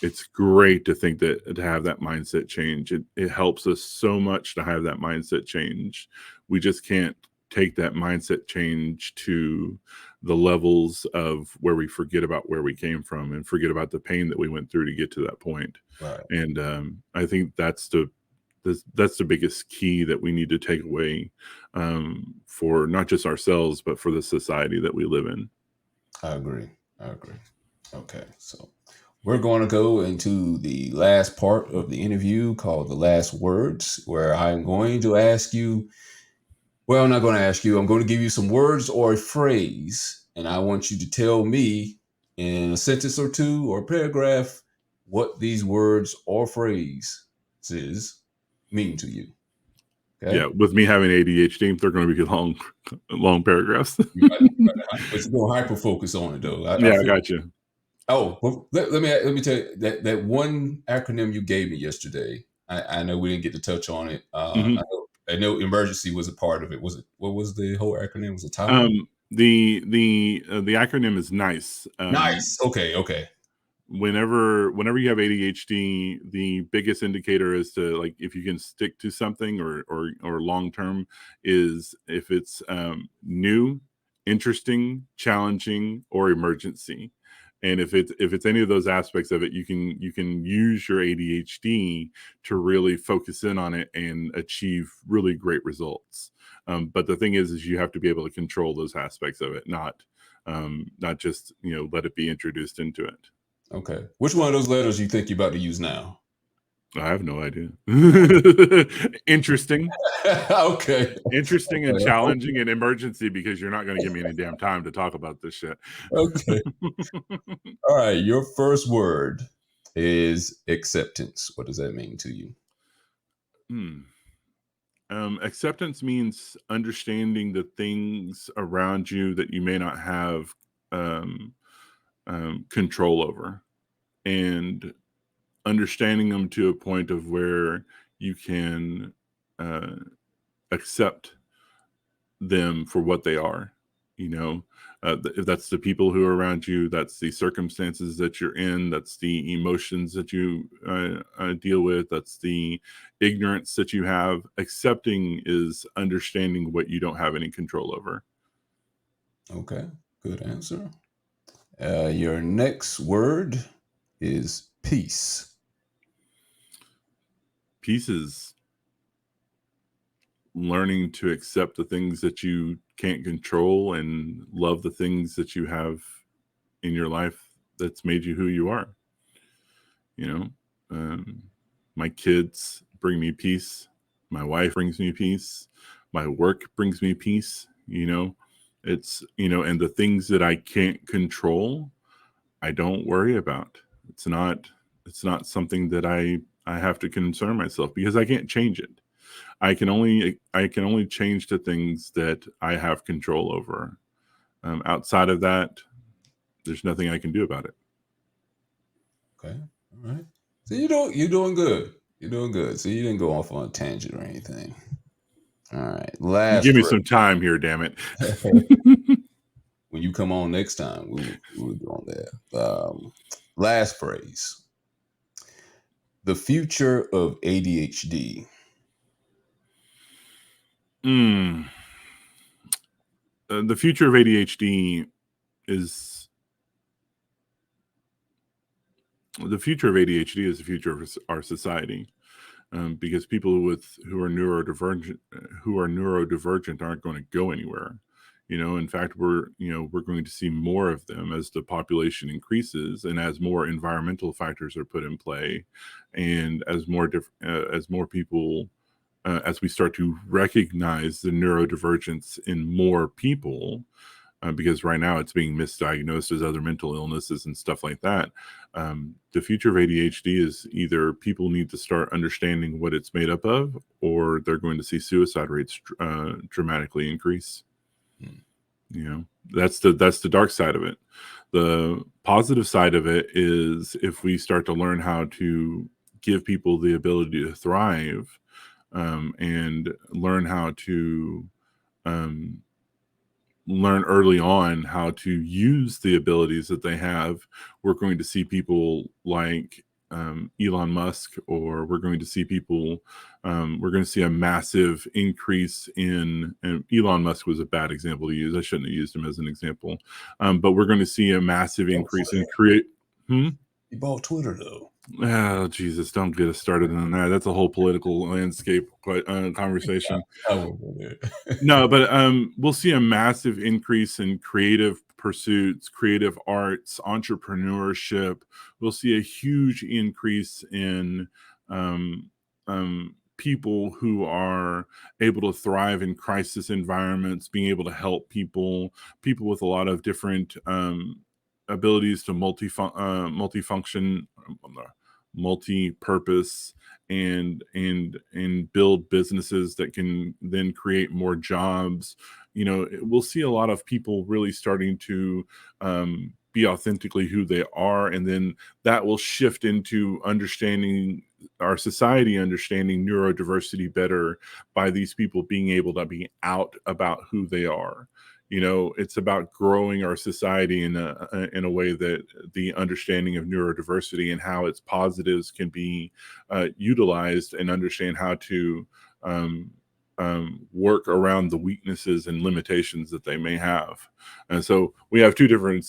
it's great to think that to have that mindset change. It helps us so much to have that mindset change. We just can't take that mindset change to the levels of where we forget about where we came from and forget about the pain that we went through to get to that point. Right. And I think that's the biggest key that we need to take away, for not just ourselves but for the society that we live in. I agree. Okay, so we're going to go into the last part of the interview called the last words, where I'm going to ask you, well, I'm not going to ask you, I'm going to give you some words or a phrase, and I want you to tell me in a sentence or two or a paragraph what these words or phrases mean to you. Okay? Yeah, with me having ADHD, they're going to be long paragraphs. But you're going to hyper focus on it, though. Yeah, I got you. Oh, well, let me tell you that one acronym you gave me yesterday. I know we didn't get to touch on it. Mhm. I know emergency was a part of it. Was it? What was the whole acronym? Was it time? The acronym is NICE. Nice. Okay. Whenever you have ADHD, the biggest indicator as to like if you can stick to something or long term is if it's new, interesting, challenging, or emergency. And if it's any of those aspects of it, you can use your ADHD to really focus in on it and achieve really great results. But the thing is you have to be able to control those aspects of it, not just let it be introduced into it. Okay. Which one of those letters you think you're about to use now? I have no idea. Interesting. Okay. Interesting and challenging and emergency, because you're not going to give me any damn time to talk about this shit. Okay. All right. Your first word is acceptance. What does that mean to you? Acceptance means understanding the things around you that you may not have um, control over, and understanding them to a point of where you can uh, accept them for what they are. If that's the people who are around you, that's the circumstances that you're in, that's the emotions that you deal with, that's the ignorance that you have. Accepting is understanding what you don't have any control over. Okay. Good answer. Your next word is peace. Peace is learning to accept the things that you can't control and love the things that you have in your life that's made you who you are. My kids bring me peace. My wife brings me peace. My work brings me peace. And the things that I can't control, I don't worry about. It's not something that I have to concern myself, because I can't change it. I can only change the things that I have control over. Outside of that, there's nothing I can do about it. Okay. All right. So you're doing good. You're doing good. So you didn't go off on a tangent or anything. All right. You Last give me phrase. some time here, damn it. When you come on next time, we'll go on that. Last phrase. The future of ADHD. The future of ADHD is the future is the future of our society. Because people who are neurodivergent aren't going to go anywhere. In fact, we're going to see more of them as the population increases and as more environmental factors are put in play, and as more people, as we start to recognize the neurodivergence in more people. Because right now it's being misdiagnosed as other mental illnesses and stuff like that. The future of ADHD is either people need to start understanding what it's made up of, or they're going to see suicide rates dramatically increase. That's the dark side of it. The positive side of it is if we start to learn how to give people the ability to thrive, and learn how to um, learn early on how to use the abilities that they have, we're going to see people like Elon Musk, or we're going to see people, we're going to see a massive increase in, and Elon Musk was a bad example to use. I shouldn't have used him as an example. But we're going to see a massive increase in create. Hmm? He bought Twitter though. Oh, Jesus, don't get us started on that. That's a whole political landscape conversation. I won't go there. No, but we'll see a massive increase in creative pursuits, creative arts, entrepreneurship. We'll see a huge increase in um, people who are able to thrive in crisis environments, being able to help people with a lot of different abilities to multifunction, multi-purpose, and build businesses that can then create more jobs. We'll see a lot of people really starting to be authentically who they are, and then that will shift into understanding our society, understanding neurodiversity better by these people being able to be out about who they are. It's about growing our society in a way that the understanding of neurodiversity and how its positives can be utilized, and understand how to um, work around the weaknesses and limitations that they may have. And so we have two different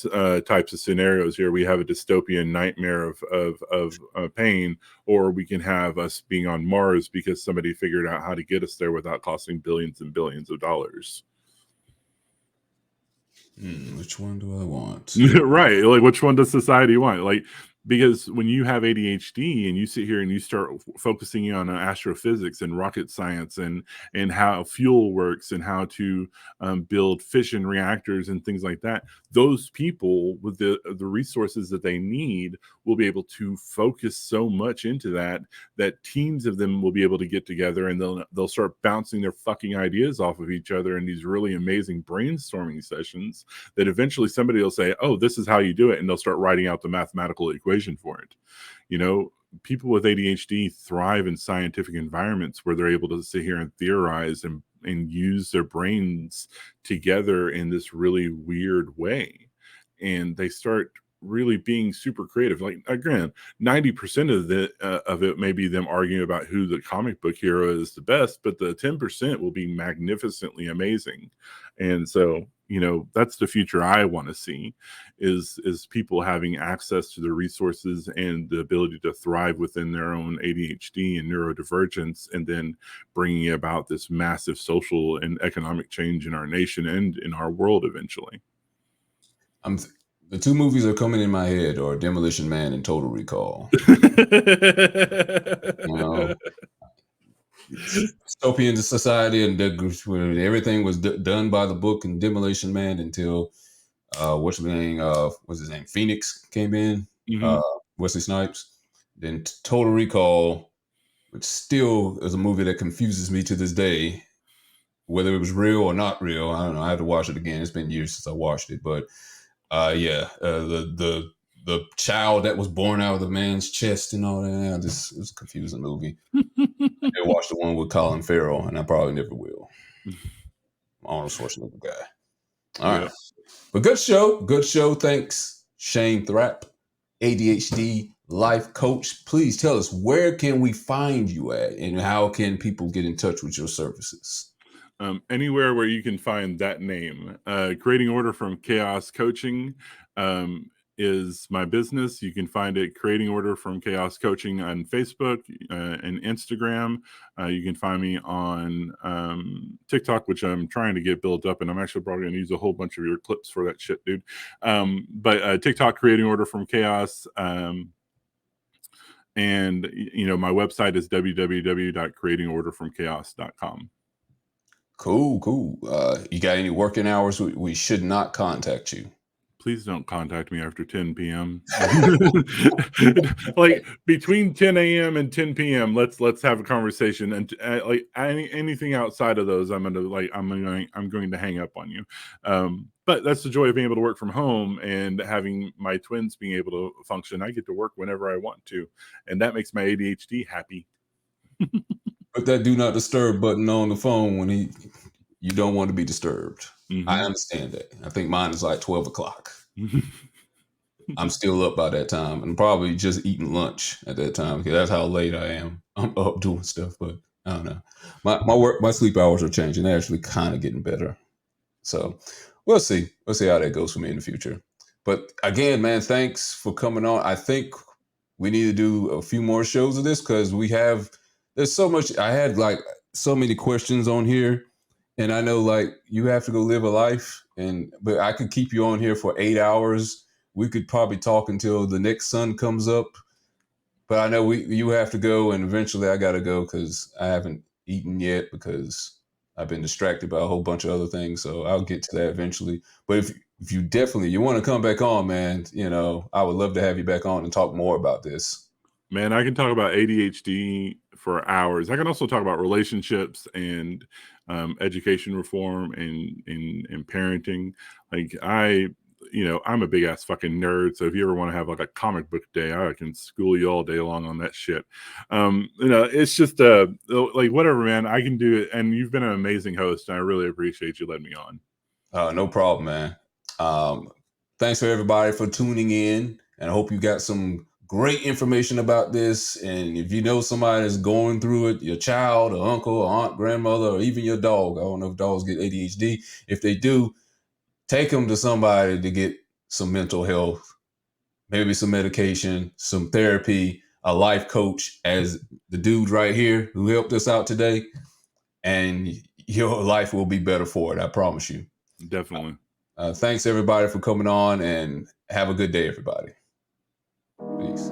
types of scenarios here. We have a dystopian nightmare of pain, or we can have us being on Mars because somebody figured out how to get us there without costing billions and billions of dollars. Which one do I want? Right. Like, which one does society want? Like, because when you have ADHD and you sit here and you start focusing on astrophysics and rocket science and how fuel works and how to build fission reactors and things like that, those people with the resources that they need will be able to focus so much into that teams of them will be able to get together, and they'll start bouncing their fucking ideas off of each other in these really amazing brainstorming sessions, that eventually somebody will say, oh, this is how you do it, and they'll start writing out the mathematical equation for it. People with ADHD thrive in scientific environments where they're able to sit here and theorize and use their brains together in this really weird way, and they start really being super creative. Like, again, 90% of it may be them arguing about who the comic book hero is the best, but the 10% will be magnificently amazing. And so, that's the future I want to see, is people having access to the resources and the ability to thrive within their own ADHD and neurodivergence, and then bringing about this massive social and economic change in our nation and in our world eventually. The two movies that are coming in my head are Demolition Man and Total Recall. You know, dystopian society, and where everything was done by the book in Demolition Man until what's his name? Phoenix came in. Mhm. Wesley Snipes. Then Total Recall, which still is a movie that confuses me to this day, whether it was real or not real. I don't know. I have to watch it again. It's been years since I watched it, but the child that was born out of the man's chest and all that. It was a confusing movie. I did watch the one with Colin Farrell, and I probably never will. Arnold Schwarzenegger guy. All Yeah. right, but good show. Good show. Thanks, Shane Thrapp, ADHD Life Coach. Please tell us, where can we find you at, and how can people get in touch with your services? Anywhere where you can find that name. Creating Order from Chaos Coaching is my business. You can find it Creating Order from Chaos Coaching on Facebook and Instagram. You can find me on TikTok, which I'm trying to get built up, and I'm actually probably going to use a whole bunch of your clips for that shit, dude. But TikTok, Creating Order from Chaos. And my website is www.creatingorderfromchaos.com. Cool. You got any working hours we should not contact you? please don't contact me after 10 p.m. Like between 10 a.m. and 10 p.m. Let's have a conversation. And like anything outside of those, I'm going to hang up on you. But that's the joy of being able to work from home and having my twins being able to function. I get to work whenever I want to, and that makes my ADHD happy. Put that do not disturb button on the phone when you don't want to be disturbed. Mm-hmm. I understand that. I think mine is like 12 o'clock. I'm still up by that time and probably just eating lunch at that time because that's how late I am. I'm up doing stuff, but I don't know. My sleep hours are changing. They're actually kind of getting better. So we'll see. We'll see how that goes for me in the future. But again, man, thanks for coming on. I think we need to do a few more shows of this because there's so much. I had like so many questions on here, and I know like you have to go live a life, but I could keep you on here for 8 hours. We could probably talk until the next sun comes up. But I know you have to go, and eventually I got to go because I haven't eaten yet because I've been distracted by a whole bunch of other things. So I'll get to that eventually. But if you want to come back on, man, I would love to have you back on and talk more about this. Man, I can talk about ADHD for hours. I can also talk about relationships and education reform and parenting. Like I'm a big ass fucking nerd. So if you ever want to have like a comic book day, I can school you all day long on that shit. It's just like whatever, man. I can do it. And you've been an amazing host. And I really appreciate you letting me on. No problem, man. Thanks for everybody for tuning in, and I hope you got some great information about this. And if you know somebody that's going through it, your child, or uncle, or aunt, grandmother, or even your dog, I don't know if dogs get ADHD. If they do, take them to somebody to get some mental health, maybe some medication, some therapy, a life coach, as the dude right here who helped us out today, and your life will be better for it. I promise you. Definitely. Thanks everybody for coming on, and have a good day, everybody. Peace.